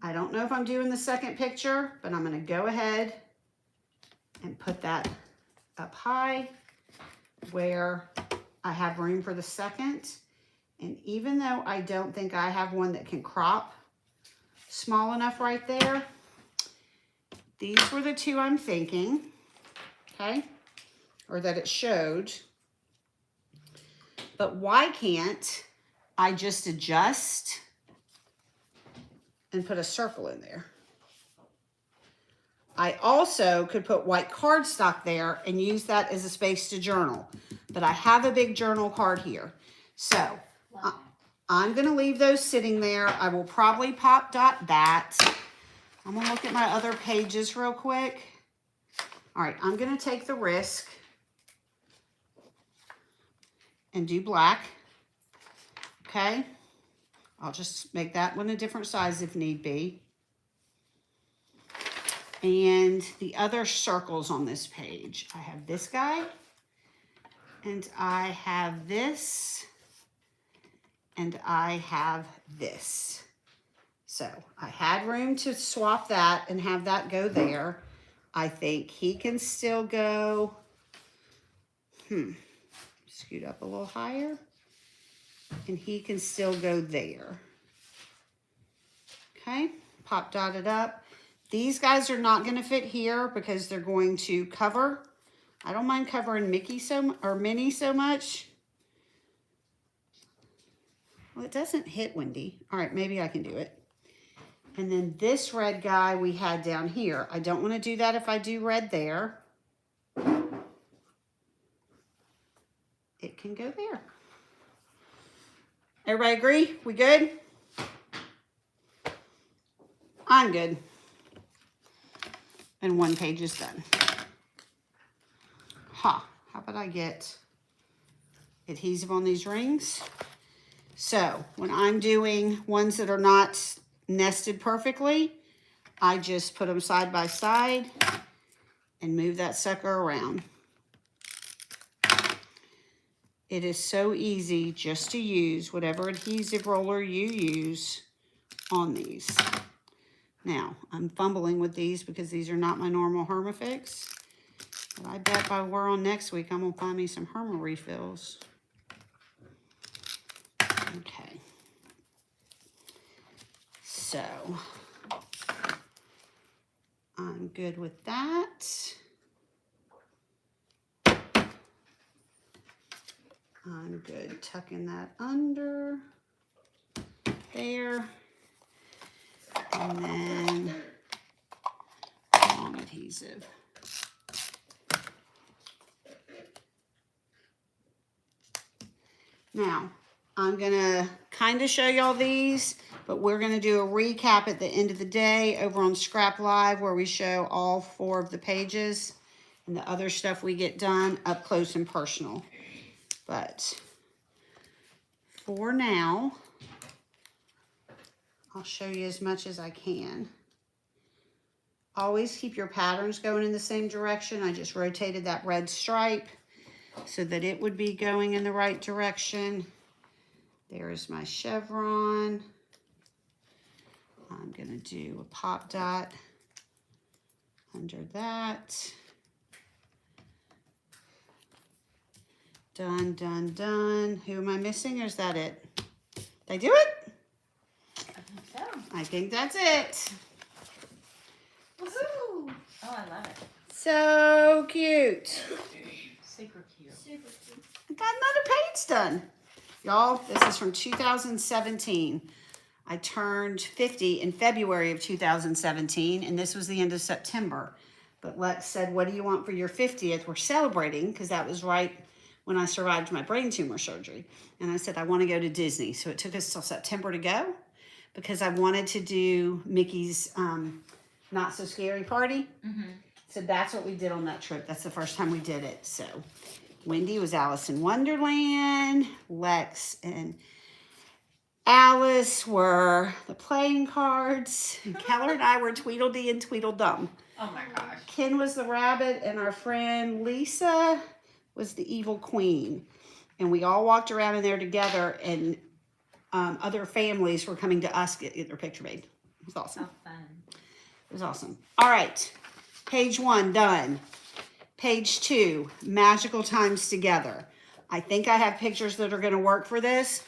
A: I don't know if I'm doing the second picture, but I'm going to go ahead and put that up high where I have room for the second. And even though I don't think I have one that can crop small enough right there, these were the two I'm thinking, okay, or that it showed. But why can't I just adjust and put a circle in there? I also could put white cardstock there and use that as a space to journal. But I have a big journal card here. So I'm going to leave those sitting there. I will probably pop dot that. I'm going to look at my other pages real quick. All right, I'm going to take the risk and do black. Okay. I'll just make that one a different size if need be. And the other circles on this page, I have this guy, and I have this, and I have this. So I had room to swap that and have that go there. I think he can still go, scoot up a little higher, and he can still go there. Okay, pop dotted up. These guys are not going to fit here because they're going to cover. I don't mind covering Minnie so much. Well, it doesn't hit Wendy. All right, maybe I can do it. And then this red guy we had down here. I don't want to do that if I do red there. It can go there. Everybody agree? We good? I'm good. And one page is done. How about I get adhesive on these rings? So when I'm doing ones that are not nested perfectly, I just put them side by side and move that sucker around. It is so easy just to use whatever adhesive roller you use on these. Now, I'm fumbling with these because these are not my normal Hermafix. But I bet by we're on next week, I'm going to find me some Herma refills. Okay. So, I'm good with that. I'm good tucking that under there. And then long adhesive. Now, I'm going to kind of show y'all these, but we're going to do a recap at the end of the day over on Scrap Live where we show all 4 of the pages and the other stuff we get done up close and personal. But for now, I'll show you as much as I can. Always keep your patterns going in the same direction. I just rotated that red stripe so that it would be going in the right direction. There's my chevron. I'm gonna do a pop dot under that. Done, done, done. Who am I missing, or is that it? Did I do it?
B: I think so.
A: I think that's it.
B: Woohoo! Oh, I love it.
A: So cute.
B: Super cute.
C: Super cute.
A: I got another page done. Y'all, this is from 2017. I turned 50 in February of 2017, and this was the end of September. But Lex said, what do you want for your 50th? We're celebrating, because that was right when I survived my brain tumor surgery. And I said, I want to go to Disney. So it took us till September to go, because I wanted to do Mickey's Not So Scary Party. So that's what we did on that trip. That's the first time we did it. So Wendy was Alice in Wonderland. Lex and Alice were the playing cards. And Keller and I were Tweedledee and Tweedledum.
B: Oh my gosh.
A: Ken was the rabbit, and our friend Lisa was the evil queen. And we all walked around in there together, and other families were coming to us to get their picture made. It was awesome.
B: So fun.
A: It was awesome. All right. Page 1, done. Page 2, magical times together. I think I have pictures that are going to work for this.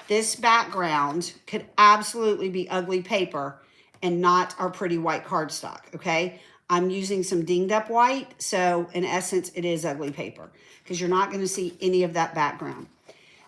A: This background could absolutely be ugly paper and not our pretty white cardstock, okay? I'm using some dinged up white, so in essence, it is ugly paper because you're not going to see any of that background.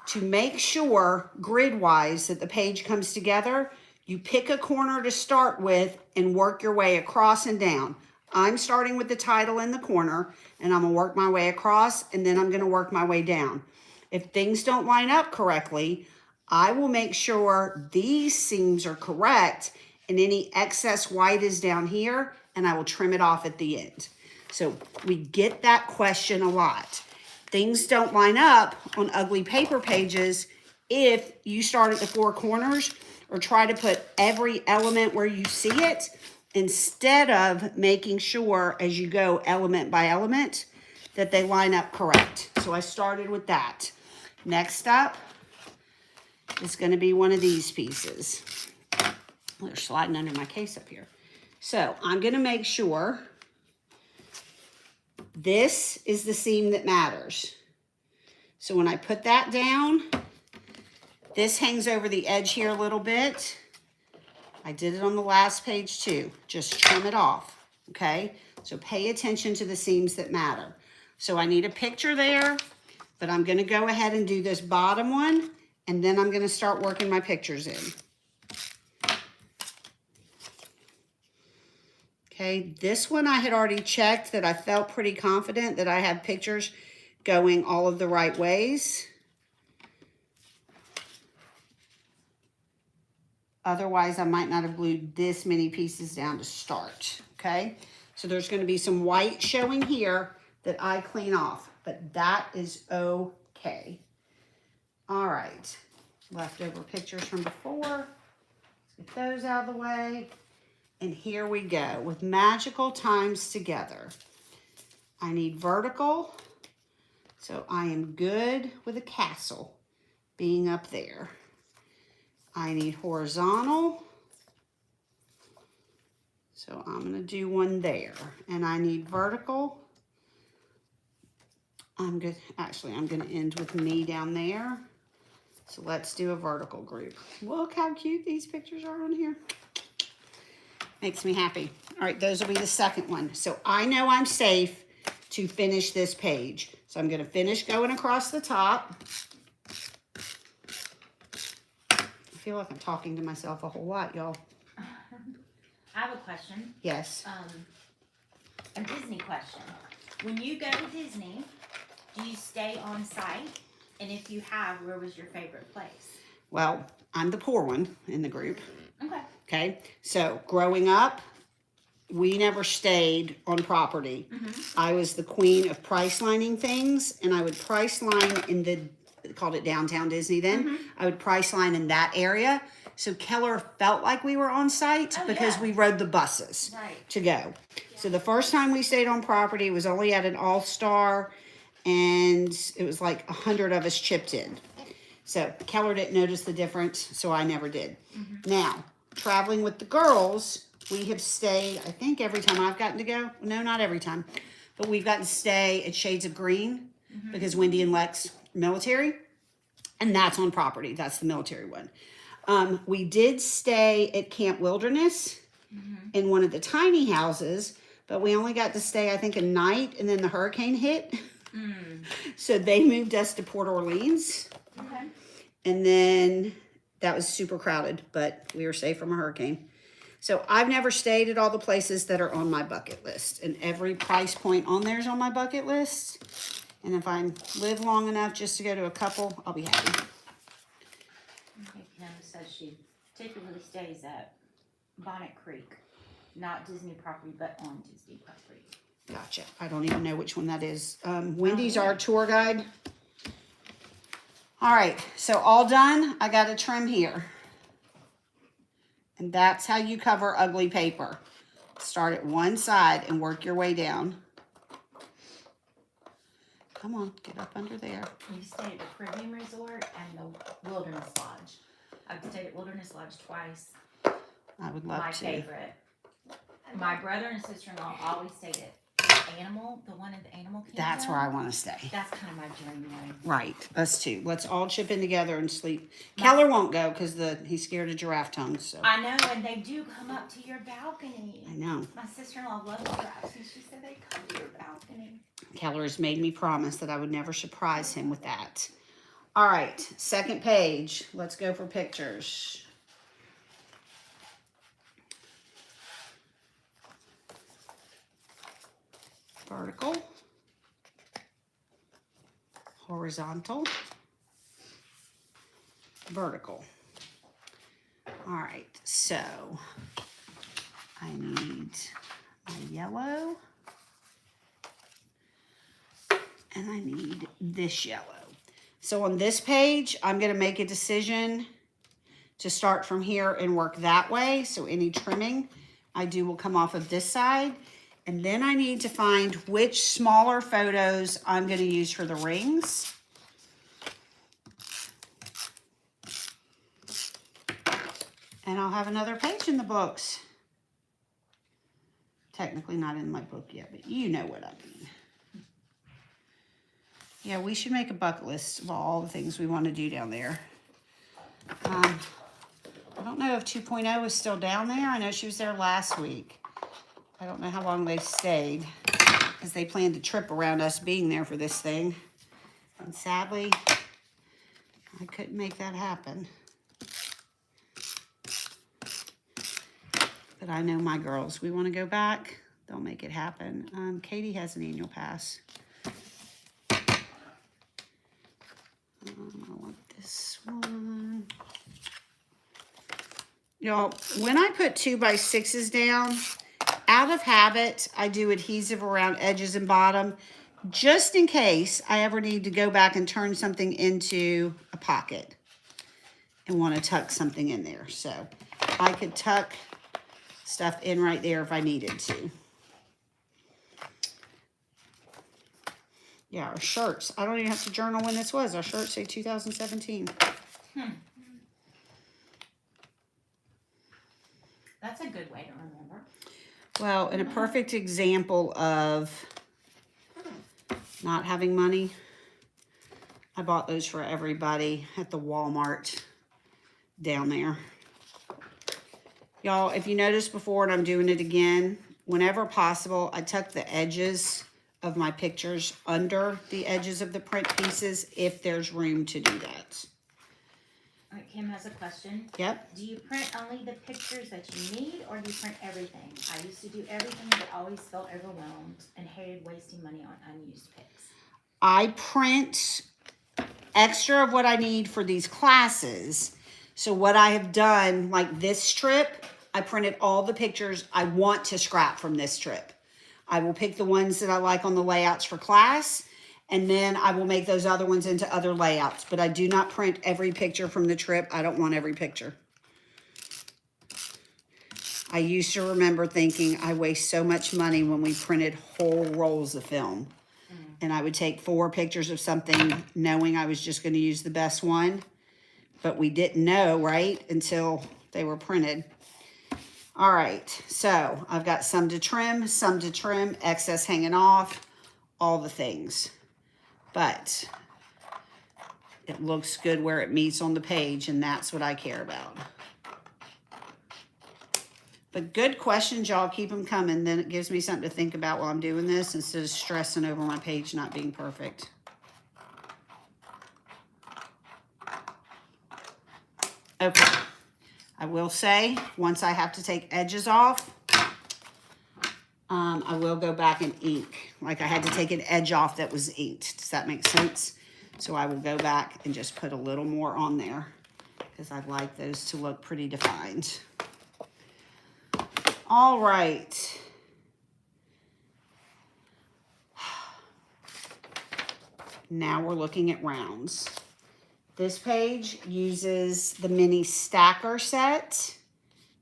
A: To make sure, grid-wise, that the page comes together, you pick a corner to start with and work your way across and down. I'm starting with the title in the corner, and I'm going to work my way across, and then I'm going to work my way down. If things don't line up correctly, I will make sure these seams are correct, and any excess white is down here, and I will trim it off at the end. So we get that question a lot. Things don't line up on ugly paper pages if you start at the 4 corners or try to put every element where you see it, instead of making sure as you go element by element that they line up correct. So I started with that. Next up is going to be one of these pieces. They're sliding under my case up here. So I'm going to make sure this is the seam that matters. So when I put that down, this hangs over the edge here a little bit. I did it on the last page too. Just trim it off, okay? So pay attention to the seams that matter. So I need a picture there, but I'm gonna go ahead and do this bottom one, and then I'm gonna start working my pictures in. Okay, this one I had already checked that I felt pretty confident that I have pictures going all of the right ways. Otherwise, I might not have glued this many pieces down to start, okay? So there's going to be some white showing here that I clean off, but that is okay. All right, leftover pictures from before. Let's get those out of the way. And here we go with magical times together. I need vertical, so I am good with a castle being up there. I need horizontal. So I'm gonna do one there, and I need vertical. I'm good. Actually, I'm gonna end with me down there. So let's do a vertical group. Look how cute these pictures are on here. Makes me happy. All right, those will be the second one. So I know I'm safe to finish this page. So I'm gonna finish going across the top. I feel like I'm talking to myself a whole lot, y'all.
B: I have a question.
A: Yes.
B: A Disney question. When you go to Disney, do you stay on site? And if you have, where was your favorite place?
A: Well, I'm the poor one in the group.
B: Okay.
A: Okay. So growing up, we never stayed on property. I was the queen of price lining things, and I would price line in they called it downtown Disney then. I would price line in that area. So Keller felt like we were on site because we rode the buses to go. So the first time we stayed on property was only at an All-Star, and it was like 100 of us chipped in. So Keller didn't notice the difference, so I never did. Now, traveling with the girls, we have stayed, I think every time I've gotten to go, no, not every time, but we've gotten to stay at Shades of Green because Wendy and Lex military, and that's on property. That's the military one. We did stay at Camp Wilderness in one of the tiny houses, but we only got to stay, I think, a night, and then the hurricane hit. So they moved us to Port Orleans.
B: Okay.
A: And then that was super crowded, but we were safe from a hurricane. So I've never stayed at all the places that are on my bucket list, and every price point on there is on my bucket list. And if I live long enough just to go to a couple, I'll be happy.
B: Okay, Kim says she typically stays at Bonnet Creek, not Disney property, but on Disney property.
A: Gotcha. I don't even know which one that is. Wendy's our tour guide. All right, so all done. I got a trim here. And that's how you cover ugly paper. Start at one side and work your way down. Come on, get up under there.
B: You stayed at the Caribbean Resort and the Wilderness Lodge. I've stayed at Wilderness Lodge twice.
A: I would love
B: My
A: to.
B: favorite. My brother and sister-in-law always stayed at Animal, the one at the Animal Kingdom.
A: That's where I want to stay.
B: That's kind of my dream one.
A: Right, us too. Let's all chip in together and sleep. Keller won't go because he's scared of giraffe tongues. So
B: I know, and they do come up to your balcony.
A: I know.
B: My sister-in-law loves giraffes, and she said they come to your balcony.
A: Keller has made me promise that I would never surprise him with that. All right, second page. Let's go for pictures. Vertical, horizontal, vertical. All right, so I need my yellow, and I need this yellow. So on this page, I'm going to make a decision to start from here and work that way. So any trimming I do will come off of this side. And then I need to find which smaller photos I'm going to use for the rings. And I'll have another page in the books. Technically not in my book yet, but you know what I mean. Yeah, we should make a bucket list of all the things we want to do down there. I don't know if 2.0 is still down there. I know she was there last week. I don't know how long they stayed because they planned a trip around us being there for this thing. And sadly, I couldn't make that happen. But I know my girls. We want to go back. They'll make it happen. Katie has an annual pass. I want this one. Y'all, when I put 2x6s down, out of habit, I do adhesive around edges and bottom, just in case I ever need to go back and turn something into a pocket and want to tuck something in there. So I could tuck stuff in right there if I needed to. Yeah, our shirts. I don't even have to journal when this was. Our shirts say 2017.
B: That's a good way to remember.
A: Well, in a perfect example of not having money, I bought those for everybody at the Walmart down there. Y'all, if you noticed before, and I'm doing it again, whenever possible, I tuck the edges of my pictures under the edges of the print pieces if there's room to do that.
B: All right, Kim has a question.
A: Yep.
B: Do you print only the pictures that you need, or do you print everything? I used to do everything, but always felt overwhelmed and hated wasting money on unused pics.
A: I print extra of what I need for these classes. So what I have done, like this strip, I printed all the pictures I want to scrap from this trip. I will pick the ones that I like on the layouts for class, and then I will make those other ones into other layouts. But I do not print every picture from the trip. I don't want every picture. I used to remember thinking I waste so much money when we printed whole rolls of film. And I would take 4 pictures of something knowing I was just going to use the best one. But we didn't know, right, until they were printed. All right, so I've got some to trim, excess hanging off, all the things. But it looks good where it meets on the page, and that's what I care about. But good questions, y'all. Keep them coming. Then it gives me something to think about while I'm doing this instead of stressing over my page not being perfect. Okay. I will say, once I have to take edges off, I will go back and ink. Like I had to take an edge off that was inked. Does that make sense? So I will go back and just put a little more on there because I'd like those to look pretty defined. All right. Now we're looking at rounds. This page uses the mini stacker set.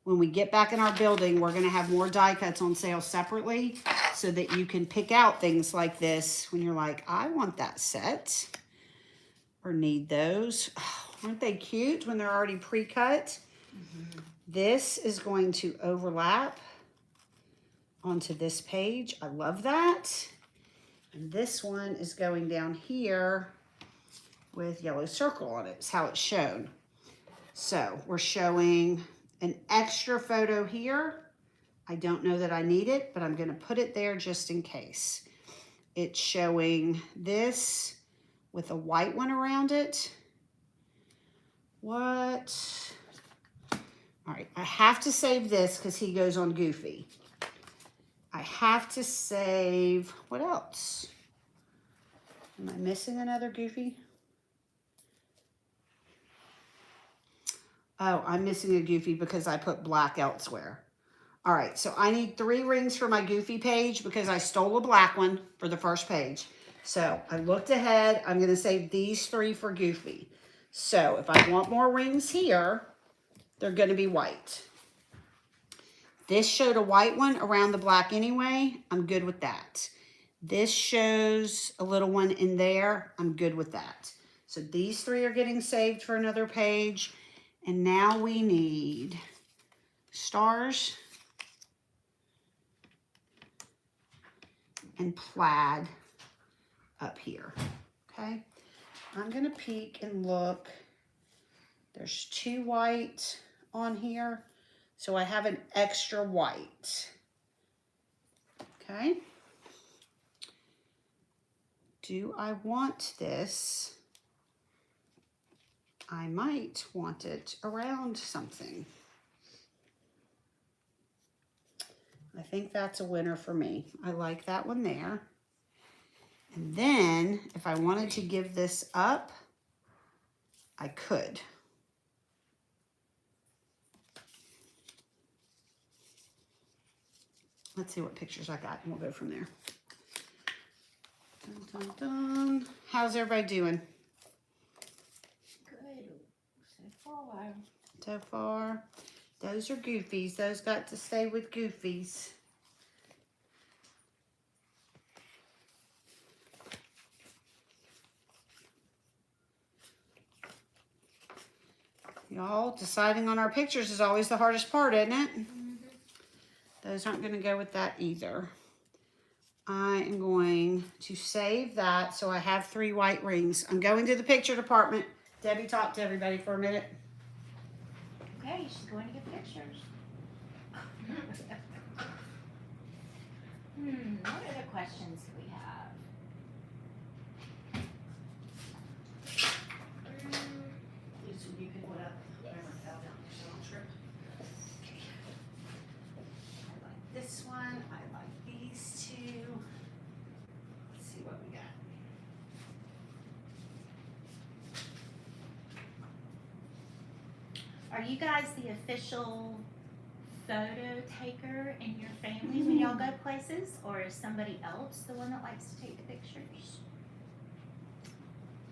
A: When we get back in our building, we're going to have more die cuts on sale separately so that you can pick out things like this when you're like, I want that set or need those. Oh, aren't they cute when they're already pre-cut? Mm-hmm. This is going to overlap onto this page. I love that. And this one is going down here with yellow circle on it. It's how it's shown. So we're showing an extra photo here. I don't know that I need it, but I'm going to put it there just in case. It's showing this with a white one around it. What? All right, I have to save this because he goes on Goofy. I have to save, what else? Am I missing another Goofy? Oh, I'm missing a Goofy because I put black elsewhere. All right, so I need 3 rings for my Goofy page because I stole a black one for the first page. So I looked ahead. I'm going to save these 3 for Goofy. So if I want more rings here, they're going to be white. This showed a white one around the black anyway. I'm good with that. This shows a little one in there. I'm good with that. So these 3 are getting saved for another page. And now we need stars and plaid up here, okay? I'm gonna peek and look. There's 2 white on here, so I have an extra white, okay? Do I want this? I might want it around something. I think that's a winner for me. I like that one there. And then if I wanted to give this up, I could. Let's see what pictures I got and we'll go from there. Dun, dun, dun. How's everybody doing? So far, those are Goofies. Those got to stay with Goofies. Y'all, deciding on our pictures is always the hardest part, isn't it? Mm-hmm. Those aren't gonna go with that either. I am going to save that so I have 3 white rings. I'm going to the picture department. Debbie, talk to everybody for a minute.
B: Okay, she's going to get pictures. What other questions do we have?
A: You can put up whatever fell down the trip. Okay. I like this one. I like these two. Let's see what we got.
B: Are you guys the official photo taker in your family when y'all go places, or is somebody else the one that likes to take the pictures?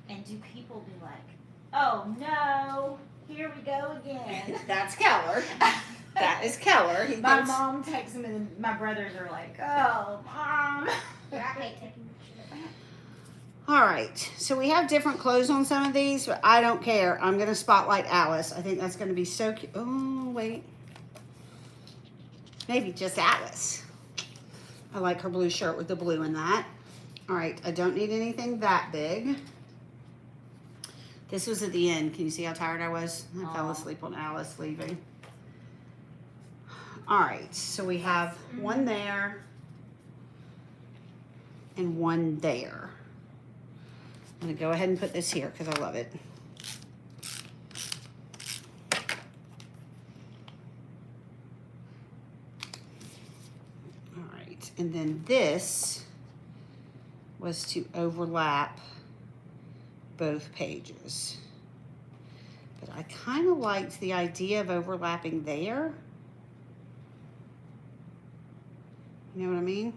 B: And do people be like, oh no, here we go again?
A: That's Keller. That is Keller.
B: My mom takes them and my brothers are like, oh, Mom.
C: Yeah, I hate taking pictures.
A: All right, so we have different clothes on some of these, but I don't care. I'm gonna spotlight Alice. I think that's gonna be so cute. Oh, wait. Maybe just Alice. I like her blue shirt with the blue in that. All right, I don't need anything that big. This was at the end. Can you see how tired I was? I fell asleep on Alice leaving. All right, so we have one there and one there. I'm gonna go ahead and put this here because I love it. All right, and then this was to overlap both pages. But I kind of liked the idea of overlapping there. You know what I mean?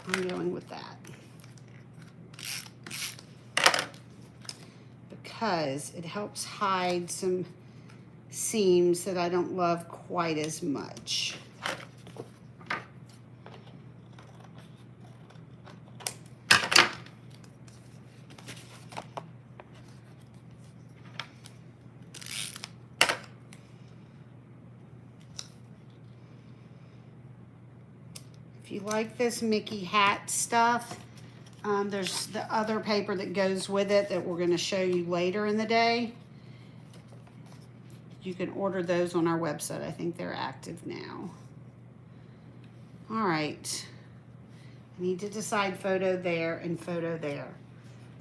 A: I'm going with that. Because it helps hide some seams that I don't love quite as much. If you like this Mickey hat stuff, there's the other paper that goes with it that we're going to show you later in the day. You can order those on our website. I think they're active now. All right. I need to decide photo there and photo there.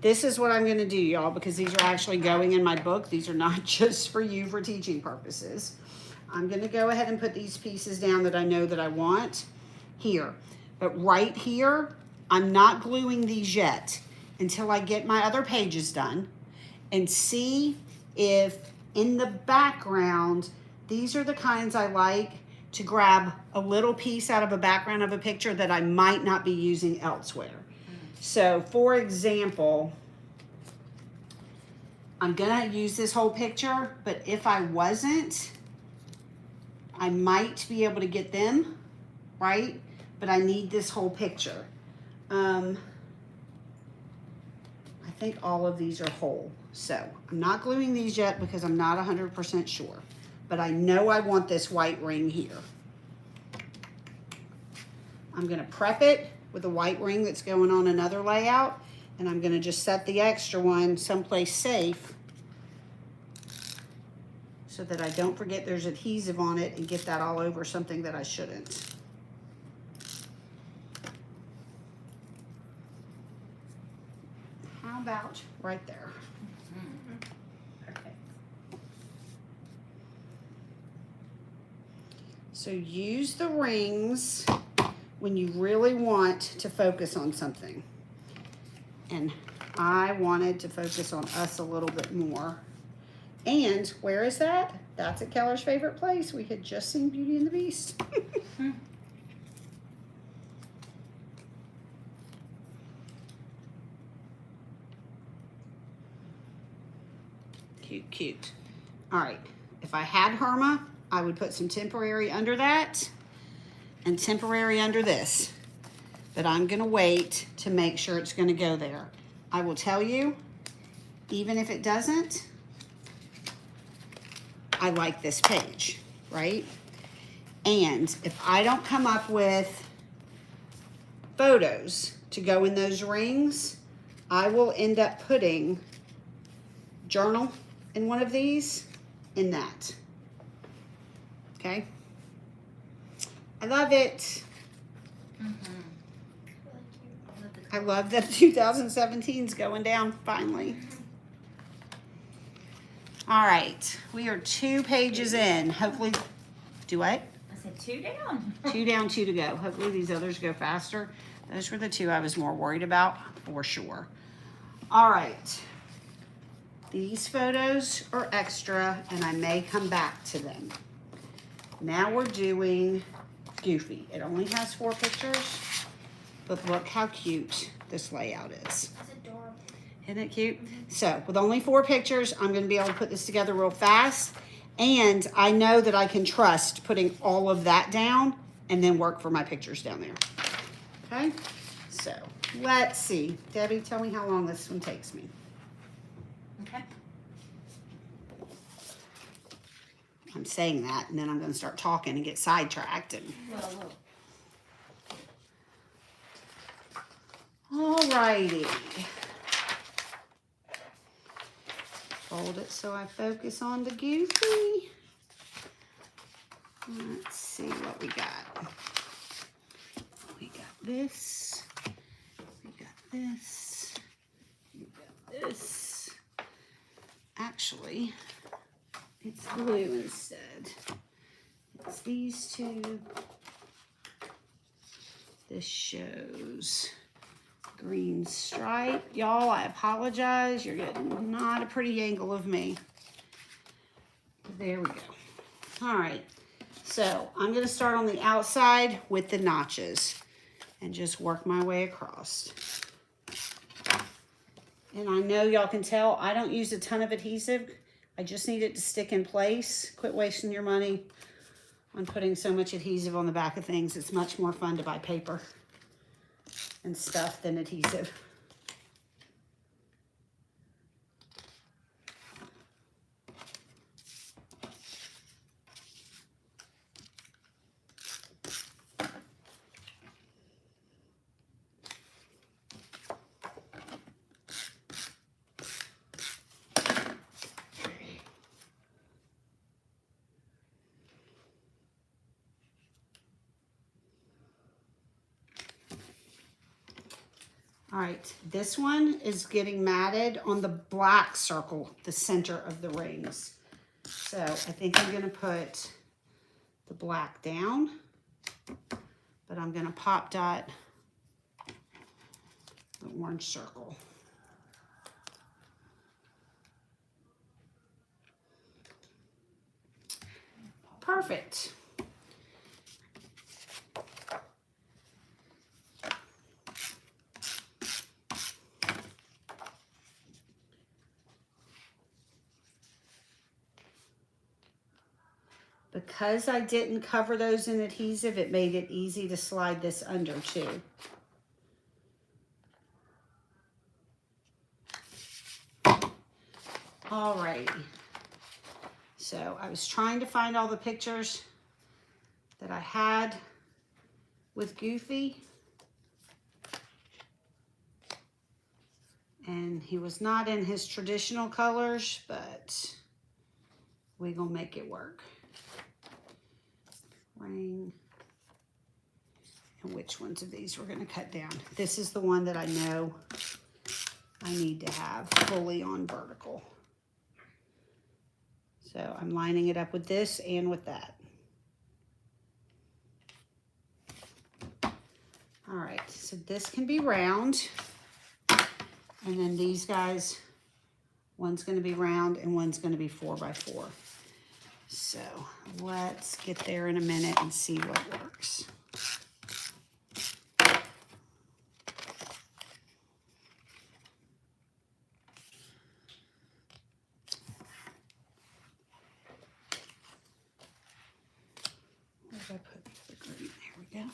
A: This is what I'm going to do, y'all, because these are actually going in my book. These are not just for you for teaching purposes. I'm going to go ahead and put these pieces down that I know that I want here. But right here, I'm not gluing these yet until I get my other pages done and see if in the background, these are the kinds I like to grab a little piece out of a background of a picture that I might not be using elsewhere. So for example, I'm gonna use this whole picture, but if I wasn't, I might be able to get them, right? But I need this whole picture. I think all of these are whole. So I'm not gluing these yet because I'm not 100% sure. But I know I want this white ring here. I'm gonna prep it with a white ring that's going on another layout, and I'm gonna just set the extra one someplace safe so that I don't forget there's adhesive on it and get that all over something that I shouldn't. How about right there?
B: Perfect.
A: So use the rings when you really want to focus on something. And I wanted to focus on us a little bit more. And where is that? That's at Keller's favorite place. We had just seen Beauty and the Beast. Cute, cute. All right, if I had Herma, I would put some temporary under that and temporary under this. But I'm gonna wait to make sure it's gonna go there. I will tell you, even if it doesn't, I like this page, right? And if I don't come up with photos to go in those rings, I will end up putting journal in one of these in that. Okay? I love it. I love that 2017's going down finally. All right, we are 2 pages in. Hopefully, do what?
B: I said 2 down.
A: 2 down, 2 to go. Hopefully these others go faster. Those were the 2 I was more worried about, for sure. All right. These photos are extra, and I may come back to them. Now we're doing Goofy. It only has 4 pictures, but look how cute this layout is.
C: It's adorable.
A: Isn't it cute? So with only 4 pictures, I'm going to be able to put this together real fast. And I know that I can trust putting all of that down and then work for my pictures down there. Okay? So let's see. Debbie, tell me how long this one takes me.
B: Okay.
A: I'm saying that, and then I'm going to start talking and get sidetracked. And alrighty. Fold it so I focus on the Goofy. Let's see what we got. We got this. We got this. We got this. Actually, it's blue instead. It's these 2. This shows green stripe. Y'all, I apologize. You're getting not a pretty angle of me. There we go. All right. So I'm going to start on the outside with the notches and just work my way across. And I know y'all can tell I don't use a ton of adhesive. I just need it to stick in place. Quit wasting your money on putting so much adhesive on the back of things. It's much more fun to buy paper and stuff than adhesive. All right, this one is getting matted on the black circle, the center of the rings. So I think I'm gonna put the black down, but I'm gonna pop dot the orange circle. Perfect. Because I didn't cover those in adhesive, it made it easy to slide this under too. Alrighty. So I was trying to find all the pictures that I had with Goofy. And he was not in his traditional colors, but we're gonna make it work. Ring. And which ones of these we're going to cut down. This is the one that I know I need to have fully on vertical. So I'm lining it up with this and with that. All right, so this can be round. And then these guys, one's going to be round and one's going to be 4x4. So let's get there in a minute and see what works. Where did I put the green? There we go.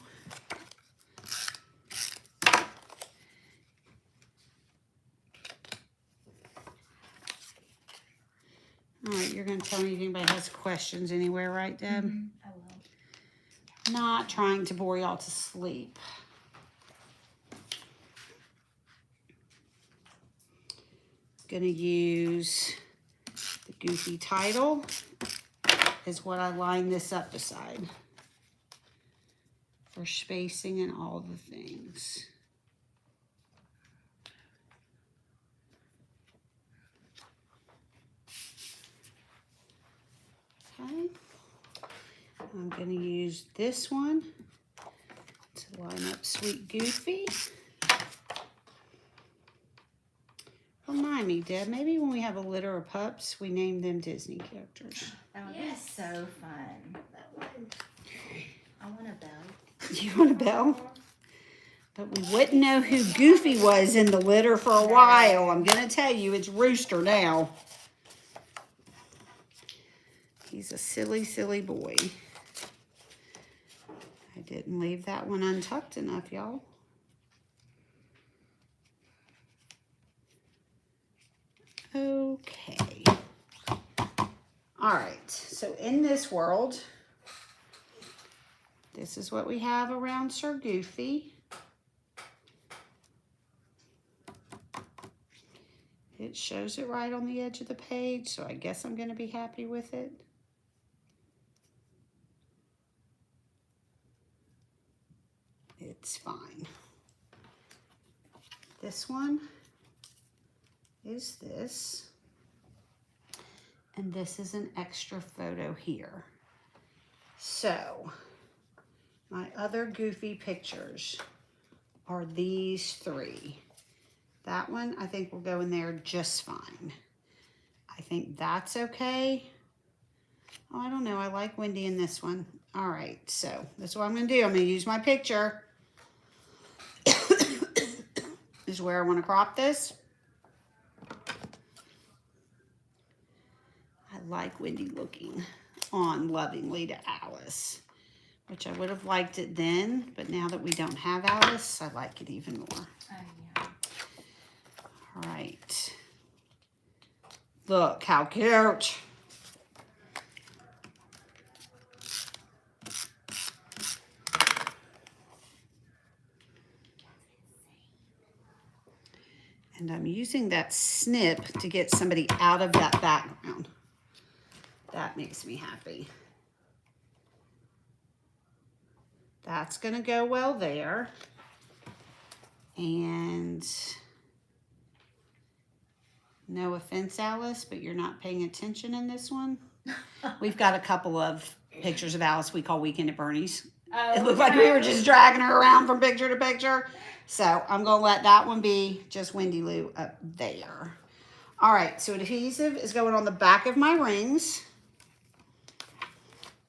A: All right, you're gonna tell me if anybody has questions anywhere, right, Deb?
B: I will.
A: Not trying to bore y'all to sleep. Gonna use the Goofy title is what I line this up beside for spacing and all the things. Okay. I'm going to use this one to line up Sweet Goofy. Remind me, Deb, maybe when we have a litter of pups, we name them Disney characters.
B: That would be so fun. I want a bell.
A: You want a bell? But we wouldn't know who Goofy was in the litter for a while. I'm going to tell you, it's Rooster now. He's a silly, silly boy. I didn't leave that one untucked enough, y'all. Okay. All right. So in this world, this is what we have around Sir Goofy. It shows it right on the edge of the page, so I guess I'm going to be happy with it. It's fine. This one is this. And this is an extra photo here. So, my other Goofy pictures are these three. That one, I think will go in there just fine. I think that's okay. Oh, I don't know. I like Wendy in this one. All right, so that's what I'm going to do. I'm going to use my picture. This is where I want to crop this. I like Wendy looking on lovingly to Alice, which I would have liked it then, but now that we don't have Alice, I like it even more.
B: Oh, yeah.
A: All right. Look how cute. And I'm using that snip to get somebody out of that background. That makes me happy. That's going to go well there. And no offense, Alice, but you're not paying attention in this one. We've got a couple of pictures of Alice we call Weekend at Bernie's.
B: Oh,
A: It looked like we were just dragging her around from picture to picture. So I'm going to let that one be just Wendy Lou up there. All right, so adhesive is going on the back of my rings.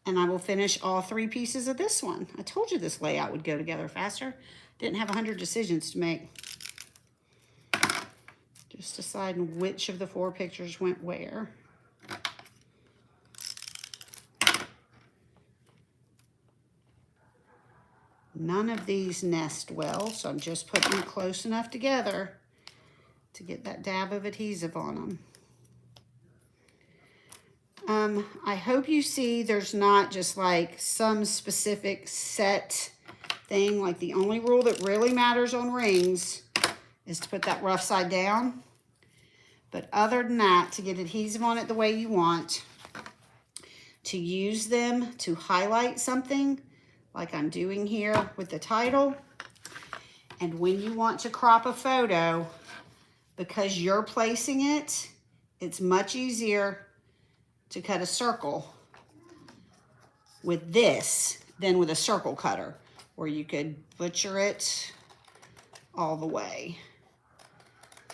A: And I will finish all three pieces of this one. I told you this layout would go together faster. Didn't have 100 decisions to make. Just deciding which of the four pictures went where. None of these nest well, so I'm just putting them close enough together to get that dab of adhesive on them. I hope you see there's not just like some specific set thing. Like the only rule that really matters on rings is to put that rough side down. But other than that, to get adhesive on it the way you want, to use them to highlight something, like I'm doing here with the title. And when you want to crop a photo, because you're placing it, it's much easier to cut a circle with this than with a circle cutter, where you could butcher it all the way.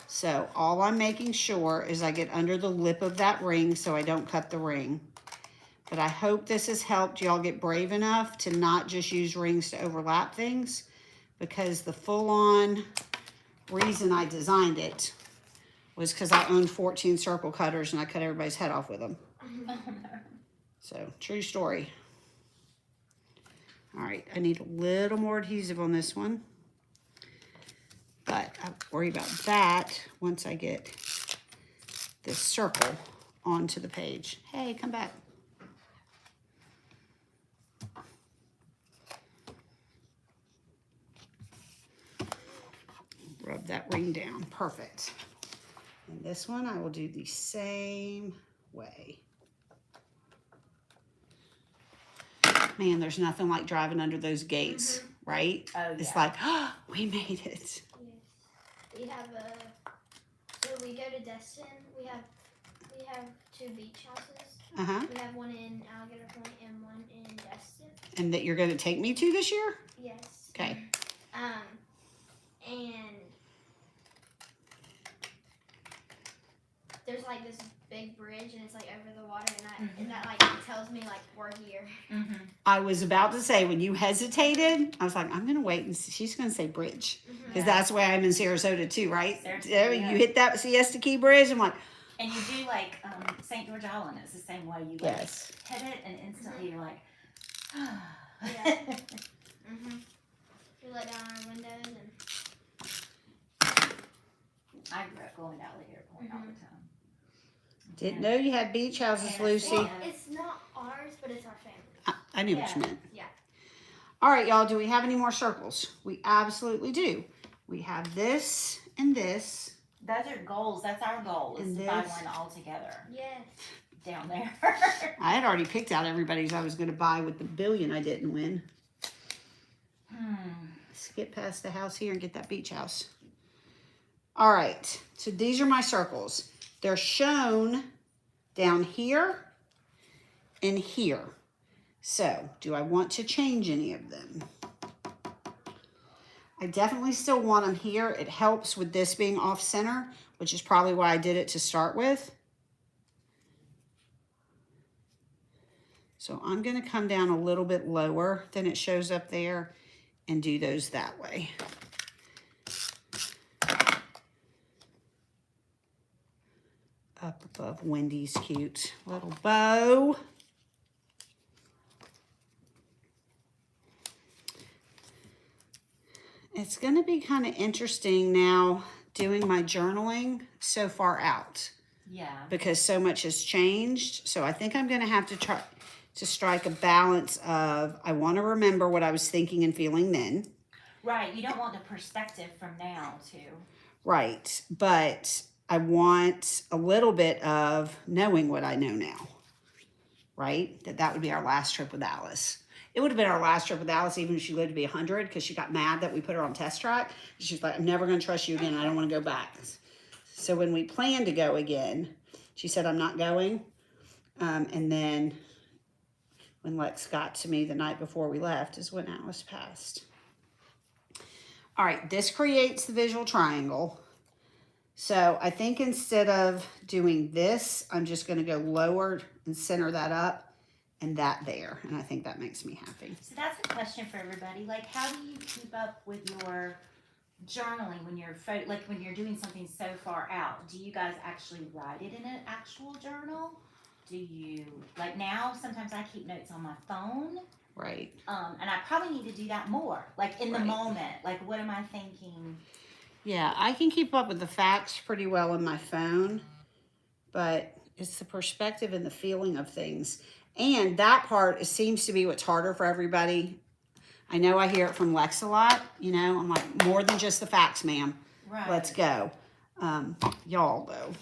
A: So all I'm making sure is I get under the lip of that ring so I don't cut the ring. But I hope this has helped y'all get brave enough to not just use rings to overlap things, because the full-on reason I designed it was because I owned 14 circle cutters and I cut everybody's head off with them. So, true story. All right, I need a little more adhesive on this one. But I'll worry about that once I get this circle onto the page. Hey, come back. Rub that ring down. Perfect. And this one I will do the same way. Man, there's nothing like driving under those gates, right?
B: Oh,
A: It's
B: yeah.
A: like, oh, we made it.
C: Yes. We have so we go to Destin. We have 2 beach houses.
A: Uh-huh.
C: We have one in Alligator Point and one in Destin.
A: And that you're going to take me to this year?
C: Yes.
A: Okay.
C: And there's like this big bridge and it's like over the water and that like tells me like we're here.
B: Mm-hmm.
A: I was about to say, when you hesitated, I was like, I'm going to wait and see. She's going to say bridge. Because that's why I'm in Sarasota too, right?
B: Sarasota,
A: You hit that Siesta Key Bridge, I'm like,
B: And you do like St. George Island. It's the same way. You like
A: yes.
B: hit it and instantly you're like,
C: Yeah. We let down our windows and
B: I grew up going to Alligator Point all the time.
A: Didn't know you had beach houses,
B: Yeah.
A: Lucy.
C: well, it's not ours, but it's our family.
A: I knew what you meant.
C: Yeah.
A: All right, y'all, do we have any more circles? We absolutely do. We have this and this.
B: Those are goals. That's our goal, is
A: And
B: to buy
A: this.
B: one all together
C: Yes.
B: down there.
A: I had already picked out everybody's I was going to buy with the billion I didn't win. Skip past the house here and get that beach house. All right, so these are my circles. They're shown down here and here. So, do I want to change any of them? I definitely still want them here. It helps with this being off center, which is probably why I did it to start with. So I'm going to come down a little bit lower than it shows up there and do those that way. Up above Wendy's cute little bow. It's going to be kind of interesting now doing my journaling so far out.
B: Yeah.
A: Because so much has changed. So I think I'm going to have to try to strike a balance of, I want to remember what I was thinking and feeling then.
B: Right. You don't want the perspective from now too.
A: Right. But I want a little bit of knowing what I know now. Right? That would be our last trip with Alice. It would have been our last trip with Alice even if she lived to be 100 because she got mad that we put her on test track. She's like, I'm never going to trust you again. I don't want to go back. So when we planned to go again, she said, I'm not going. And then when Lex got to me the night before we left is when Alice passed. All right, this creates the visual triangle. So I think instead of doing this, I'm just going to go lower and center that up and that there. And I think that makes me happy.
B: So that's a question for everybody. Like, how do you keep up with your journaling when you're when you're doing something so far out? Do you guys actually write it in an actual journal? Do you, like now, sometimes I keep notes on my phone.
A: Right.
B: And I probably need to do that more, like in the
A: Right.
B: moment. Like, what am I thinking?
A: Yeah, I can keep up with the facts pretty well on my phone, but it's the perspective and the feeling of things. And that part, it seems to be what's harder for everybody. I know I hear it from Lex a lot, you know, I'm like, more than just the facts, ma'am.
B: Right.
A: Let's go. Y'all, though.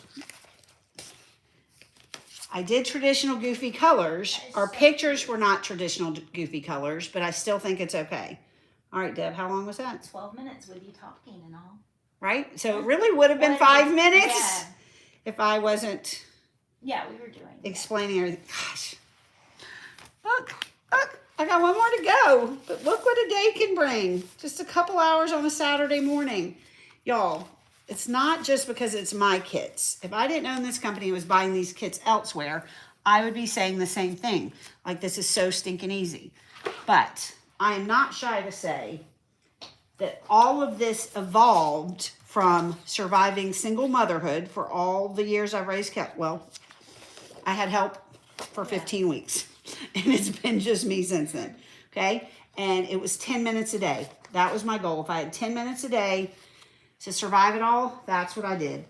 A: I did traditional goofy colors. Our pictures were not traditional goofy colors, but I still think it's okay. All right, Deb, how long was that?
B: 12 minutes with you talking and all.
A: Right? So it really would have been
B: Well,
A: 5 minutes
B: Yeah.
A: if I wasn't
B: Yeah, we were doing that.
A: explaining everything. Gosh. Look, I got one more to go. But look what a day can bring. Just a couple hours on a Saturday morning. Y'all, it's not just because it's my kits. If I didn't own this company and was buying these kits elsewhere, I would be saying the same thing. Like, this is so stinking easy. But I am not shy to say that all of this evolved from surviving single motherhood for all the years I've raised cats. Well, I had help for 15 weeks. And it's been just me since then, okay? And it was 10 minutes a day. That was my goal. If I had 10 minutes a day to survive it all, that's what I did.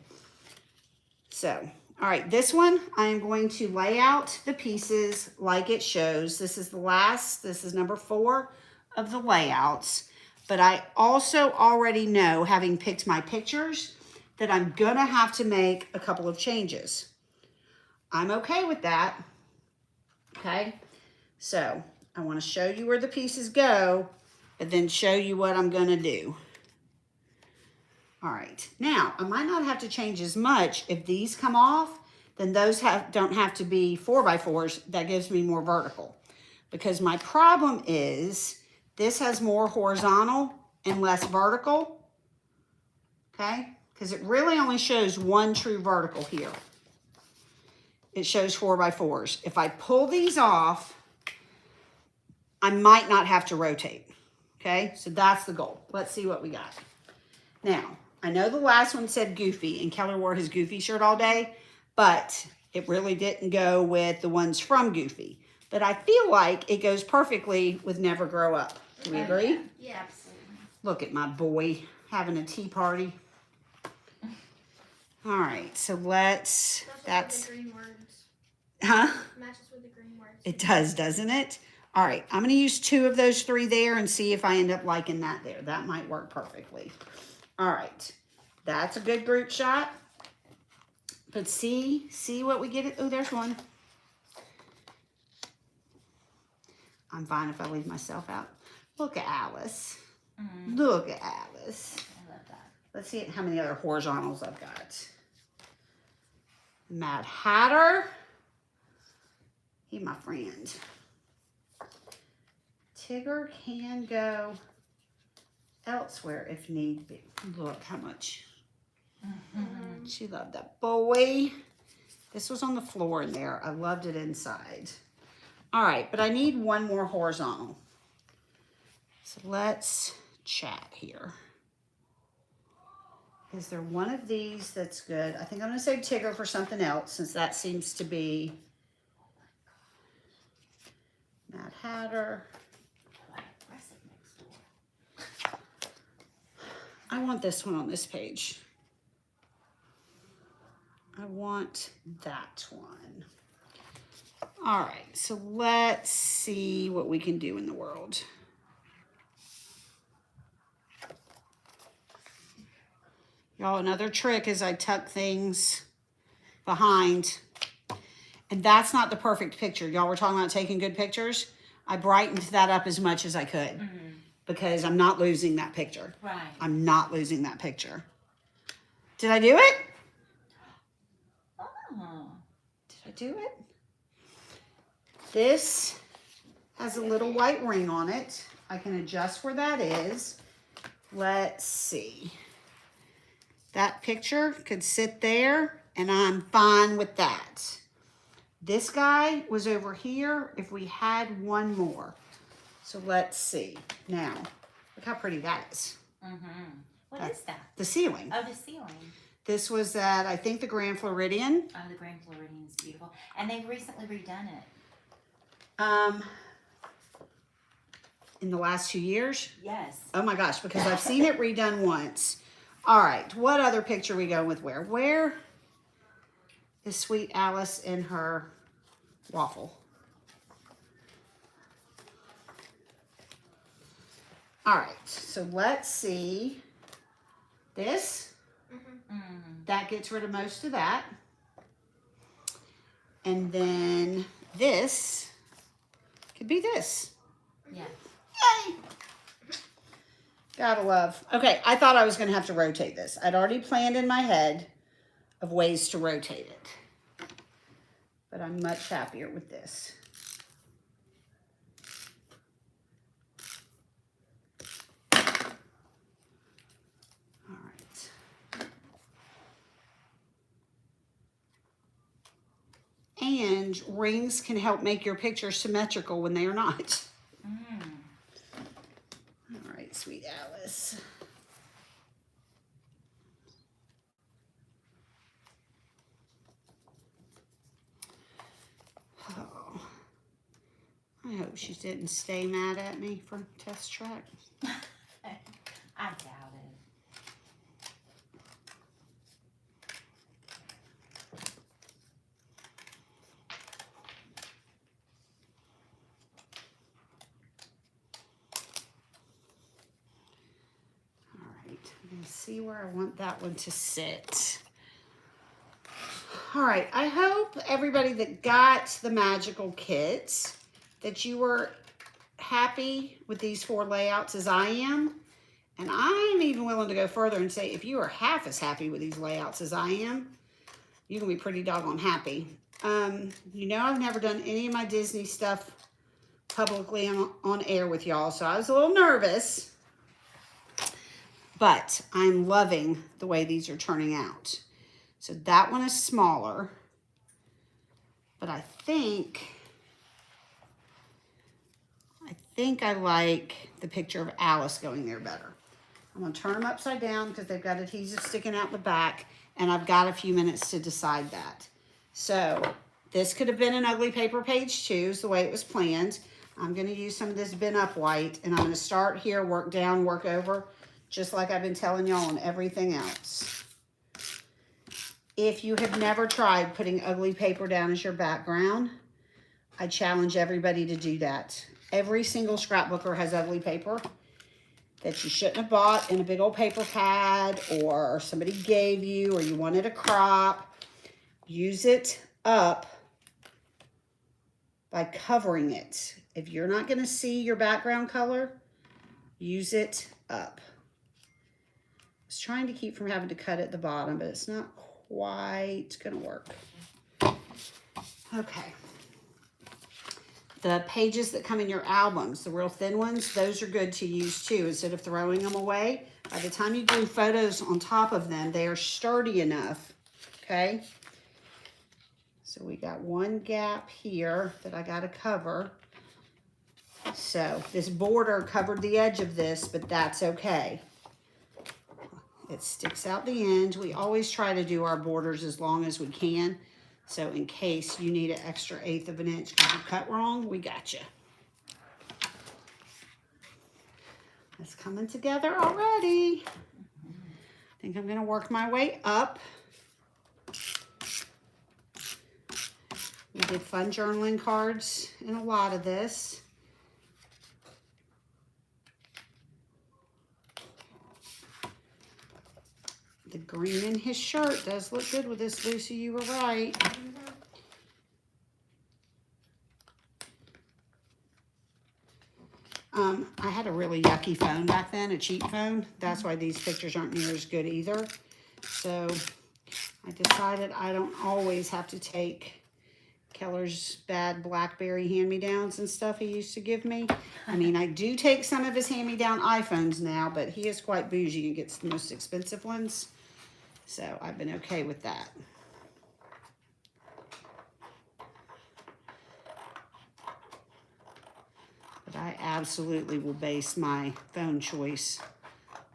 A: So All right, this one, I am going to lay out the pieces like it shows. This is the last, this is number 4 of the layouts. But I also already know, having picked my pictures, that I'm gonna have to make a couple of changes. I'm okay with that, okay? So I wanna show you where the pieces go, but then show you what I'm gonna do. All right, now I might not have to change as much. If these come off, then those don't have to be 4x4s. That gives me more vertical. Because my problem is this has more horizontal and less vertical, okay? Because it really only shows one true vertical here. It shows 4x4s. If I pull these off, I might not have to rotate, okay? So that's the goal. Let's see what we got. Now, I know the last one said Goofy, and Keller wore his Goofy shirt all day, but it really didn't go with the ones from Goofy. But I feel like it goes perfectly with Never Grow Up. Do we agree?
C: Yeah.
B: Absolutely.
A: Look at my boy having a tea party. All right, so let's,
C: Matches with the green words.
A: huh?
C: Matches with the green words.
A: It does, doesn't it? All right, I'm gonna use 2 of those 3 there and see if I end up liking that there. That might work perfectly. All right, that's a good group shot. But see what we get it. Oh, there's one. I'm fine if I leave myself out. Look at Alice. Look at Alice.
B: I love that.
A: Let's see how many other horizontals I've got. Mad Hatter. He my friend. Tigger can go elsewhere if need be. Look how much. She loved that boy. This was on the floor in there. I loved it inside. All right, but I need one more horizontal. So let's chat here. Is there one of these that's good? I think I'm gonna say Tigger for something else, since that seems to be Mad Hatter. I want this one on this page. I want that one. All right, so let's see what we can do in the world. Y'all, another trick is I tuck things behind. And that's not the perfect picture. Y'all were talking about taking good pictures. I brightened that up as much as I could because I'm not losing that picture.
B: Right.
A: I'm not losing that picture. Did I do it?
B: Oh.
A: Did I do it? This has a little white ring on it. I can adjust where that is. Let's see. That picture could sit there and I'm fine with that. This guy was over here if we had one more. So let's see. Now, look how pretty that is.
B: What is that?
A: The ceiling.
B: Oh, the ceiling.
A: This was at, I think, the Grand Floridian.
B: Oh, the Grand Floridian is beautiful. And they've recently redone it.
A: In the last 2 years.
B: Yes.
A: Oh my gosh, because I've seen it redone once. All right, what other picture we going with where? Where is Sweet Alice in her waffle? All right, so let's see. This, that gets rid of most of that. And then this could be this.
B: Yeah.
A: Yay! Gotta love. Okay, I thought I was going to have to rotate this. I'd already planned in my head of ways to rotate it. But I'm much happier with this. All right. And rings can help make your picture symmetrical when they are not. All right, Sweet Alice. Oh, I hope she didn't stay mad at me for test track.
B: I doubt it.
A: see where I want that one to sit. All right, I hope everybody that got the magical kits that you were happy with these 4 layouts as I am. And I'm even willing to go further and say if you are half as happy with these layouts as I am, you can be pretty doggone happy. You know, I've never done any of my Disney stuff publicly on air with y'all, so I was a little nervous. But I'm loving the way these are turning out. So that one is smaller, but I think I like the picture of Alice going there better. I'm gonna turn them upside down because they've got adhesive sticking out the back, and I've got a few minutes to decide that. So this could have been an ugly paper page too, is the way it was planned. I'm gonna use some of this Been Up White, and I'm gonna start here, work down, work over, just like I've been telling y'all on everything else. If you have never tried putting ugly paper down as your background, I challenge everybody to do that. Every single scrapbooker has ugly paper that you shouldn't have bought in a big old paper pad, or somebody gave you, or you wanted a crop. Use it up by covering it. If you're not going to see your background color, use it up. I was trying to keep from having to cut at the bottom, but it's not quite going to work. Okay. The pages that come in your albums, the real thin ones, those are good to use too. Instead of throwing them away, by the time you glue photos on top of them, they are sturdy enough, okay? So we got one gap here that I got to cover. So this border covered the edge of this, but that's okay. It sticks out the end. We always try to do our borders as long as we can. So in case you need an extra 1/8 of an inch because you cut wrong, we got you. It's coming together already. I think I'm going to work my way up. We did fun journaling cards in a lot of this. The green in his shirt does look good with this, Lucy. You were right. I had a really yucky phone back then, a cheap phone. That's why these pictures aren't near as good either. So I decided I don't always have to take Keller's bad BlackBerry hand-me-downs and stuff he used to give me. I mean, I do take some of his hand-me-down iPhones now, but he is quite bougie and gets the most expensive ones. So I've been okay with that. But I absolutely will base my phone choice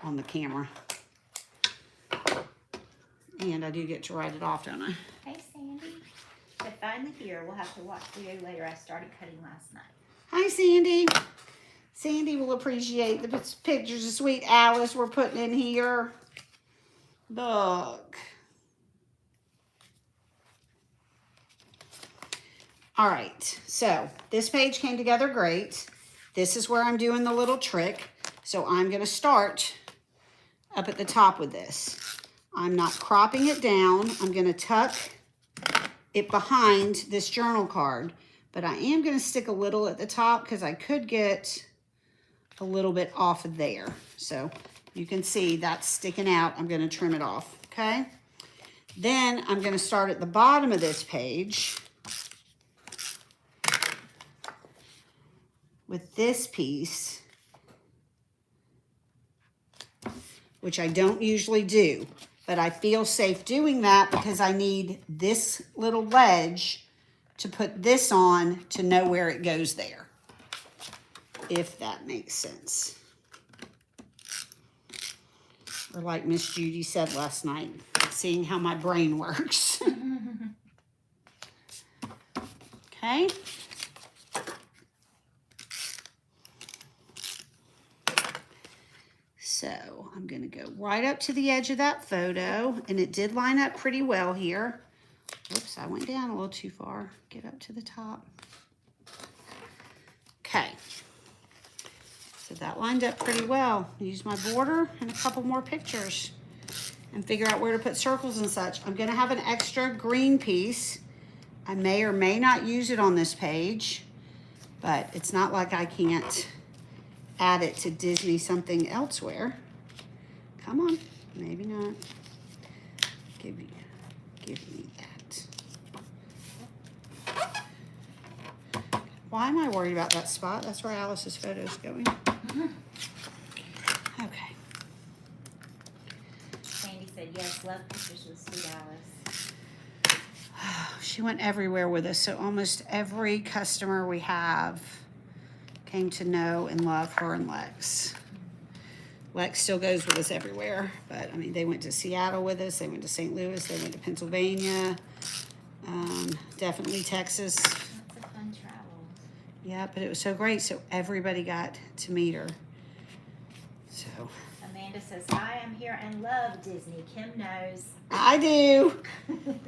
A: on the camera. And I do get to write it off, don't I?
B: Hey, Sandy. So finally here, we'll have to watch the video later. I started cutting last night.
A: Hi, Sandy. Sandy will appreciate the pictures of sweet Alice we're putting in here. Look. All right, so this page came together great. This is where I'm doing the little trick. So I'm going to start up at the top with this. I'm not cropping it down. I'm going to tuck it behind this journal card, but I am going to stick a little at the top because I could get a little bit off of there. So you can see that's sticking out. I'm going to trim it off, okay? Then I'm going to start at the bottom of this page with this piece, which I don't usually do, but I feel safe doing that because I need this little ledge to put this on to know where it goes there, if that makes sense. Or like Miss Judy said last night, seeing how my brain works. Okay. So I'm going to go right up to the edge of that photo, and it did line up pretty well here. Whoops, I went down a little too far. Get up to the top. Okay. So that lined up pretty well. Use my border and a couple more pictures. and figure out where to put circles and such. I'm gonna have an extra green piece. I may or may not use it on this page, but it's not like I can't add it to Disney something elsewhere. Come on, maybe not. Give me that. Why am I worried about that spot? That's where Alice's photo is going. Okay.
B: Sandy said, yes, love pictures with Sweet Alice.
A: She went everywhere with us, so almost every customer we have came to know and love her and Lex. Lex still goes with us everywhere, but I mean, they went to Seattle with us, they went to St. Louis, they went to Pennsylvania, definitely Texas.
B: Lots of fun travels.
A: Yeah, but it was so great, so everybody got to meet her. So.
B: Amanda says, I am here and love Disney. Kim knows.
A: I do.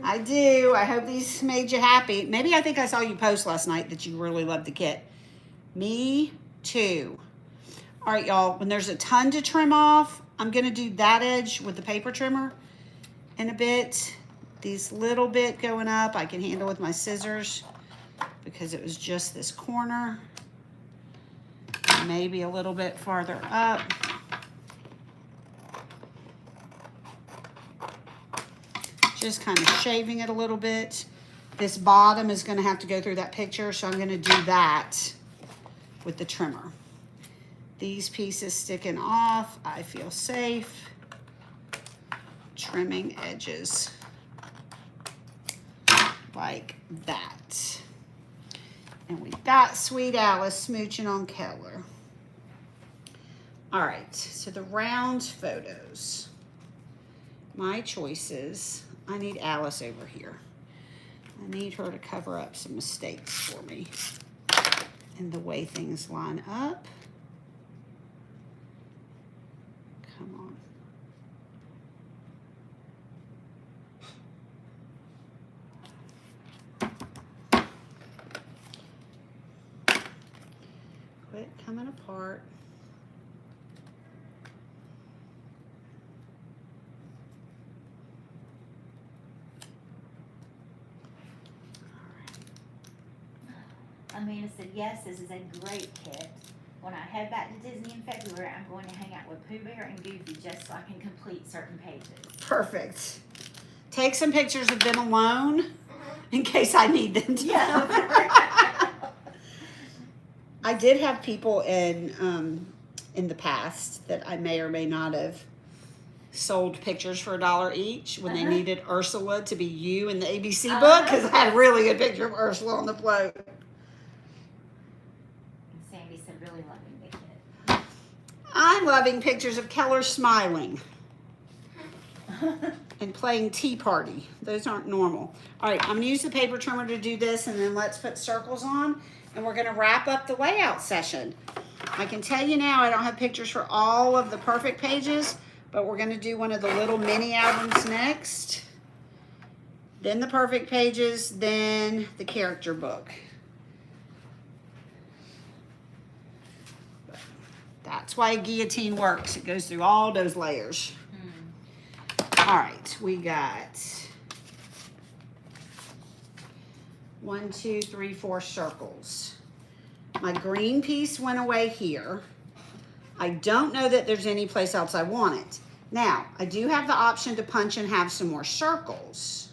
A: I do. I hope these made you happy. Maybe I think I saw you post last night that you really loved the kit. Me too. All right, y'all, when there's a ton to trim off, I'm going to do that edge with the paper trimmer in a bit. These little bit going up, I can handle with my scissors because it was just this corner. Maybe a little bit farther up. Just kind of shaving it a little bit. This bottom is going to have to go through that picture, so I'm going to do that with the trimmer. These pieces sticking off, I feel safe. Trimming edges like that. And we've got Sweet Alice smooching on Keller. All right, so the round photos. My choices. I need Alice over here. I need her to cover up some mistakes for me in the way things line up. Come on. Quit coming apart.
B: Amanda said, yes, this is a great kit. When I head back to Disney in February, I'm going to hang out with Pooh Bear and Goofy just so I can complete certain pages.
A: Perfect. Take some pictures of them alone in case I need them to.
B: Yeah.
A: I did have people in the past that I may or may not have sold pictures for $1 each when they needed Ursula to be you in the ABC book, because I had a really good picture of Ursula on the float.
B: Sandy said, really loving the kit.
A: I'm loving pictures of Keller smiling and playing Tea Party. Those aren't normal. All right, I'm gonna use the paper trimmer to do this, and then let's put circles on, and we're gonna wrap up the layout session. I can tell you now, I don't have pictures for all of the perfect pages, but we're gonna do one of the little mini albums next, then the perfect pages, then the character book. That's why a guillotine works. It goes through all those layers. All right, we got 1, 2, 3, 4 circles. My green piece went away here. I don't know that there's any place else I want it. Now, I do have the option to punch and have some more circles.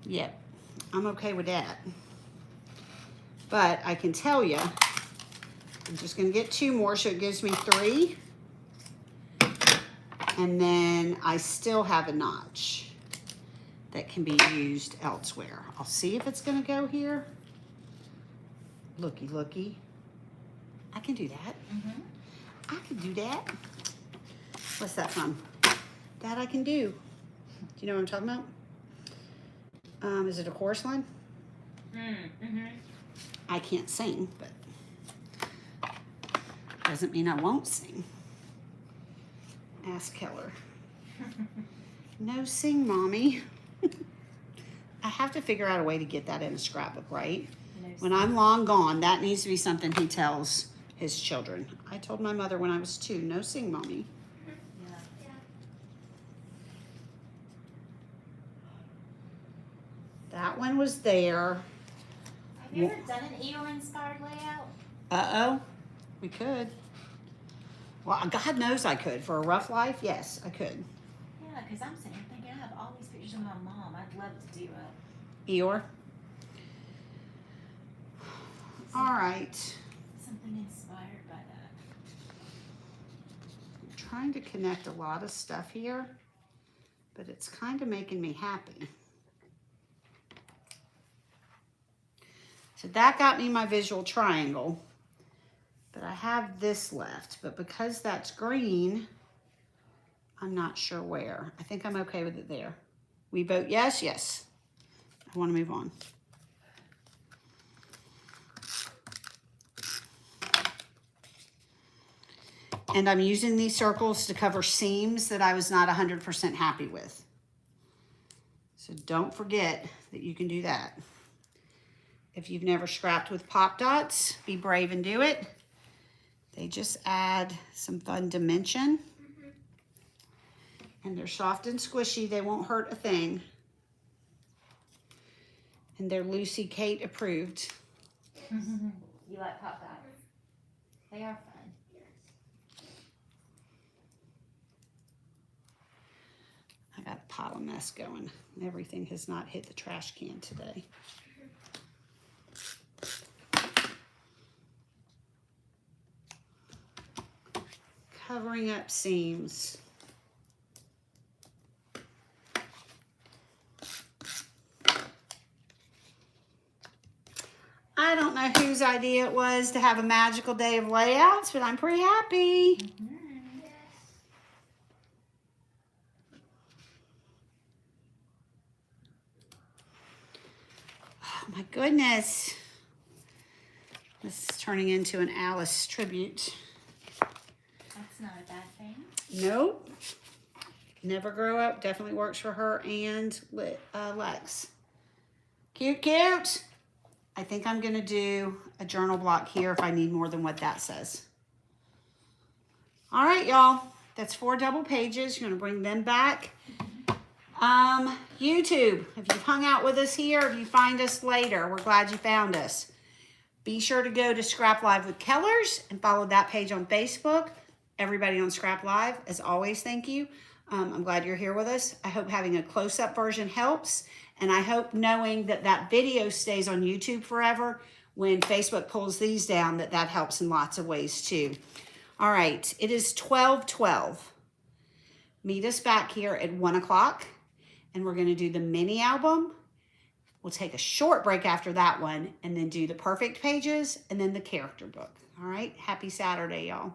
A: Yep, I'm okay with that. But I can tell you, I'm just gonna get 2 more, so it gives me 3. And then I still have a notch that can be used elsewhere. I'll see if it's gonna go here. Looky, looky. I can do that. I can do that. What's that from? That I can do. Do you know what I'm talking about? Is it a chorus line? I can't sing, but doesn't mean I won't sing. Ask Keller. No sing, Mommy. I have to figure out a way to get that in a scrapbook, right?
B: No
A: When I'm long gone, that needs to be something he tells his children. I told my mother when I was 2, no sing, Mommy.
B: Yeah.
A: That one was there.
B: Have you ever done an Eeyore inspired layout?
A: Uh-oh. We could. Well, God knows I could. For a rough life, yes, I could.
B: Yeah, because I'm sitting here thinking I have all these pictures of my mom. I'd love to do it.
A: Eeyore. All right.
B: Something inspired by that.
A: I'm trying to connect a lot of stuff here, but it's kind of making me happy. So that got me my visual triangle, but I have this left. But because that's green, I'm not sure where. I think I'm okay with it there. We vote yes, yes. I want to move on. And I'm using these circles to cover seams that I was not 100% happy with. So don't forget that you can do that. If you've never scrapped with pop dots, be brave and do it. They just add some fun dimension. And they're soft and squishy. They won't hurt a thing. And they're Lucy Kate approved.
B: You like pop dots? They are fun.
A: I got a pile of mess going. Everything has not hit the trash can today. Covering up seams. I don't know whose idea it was to have a magical day of layouts, but I'm pretty happy. Oh my goodness. This is turning into an Alice tribute.
B: That's not a bad thing.
A: Nope. Never grow up. Definitely works for her and Lex. Cute, cute. I think I'm going to do a journal block here if I need more than what that says. All right, y'all. That's 4 double pages. You're going to bring them back. YouTube, if you've hung out with us here, if you find us later, we're glad you found us. Be sure to go to Scrap Live with Kellers and follow that page on Facebook. Everybody on Scrap Live, as always, thank you. I'm glad you're here with us. I hope having a close-up version helps. And I hope knowing that that video stays on YouTube forever when Facebook pulls these down, that helps in lots of ways too. All right, it is 12:12. Meet us back here at 1 o'clock and we're gonna do the mini album. We'll take a short break after that one and then do the perfect pages and then the character book. All right, happy Saturday, y'all.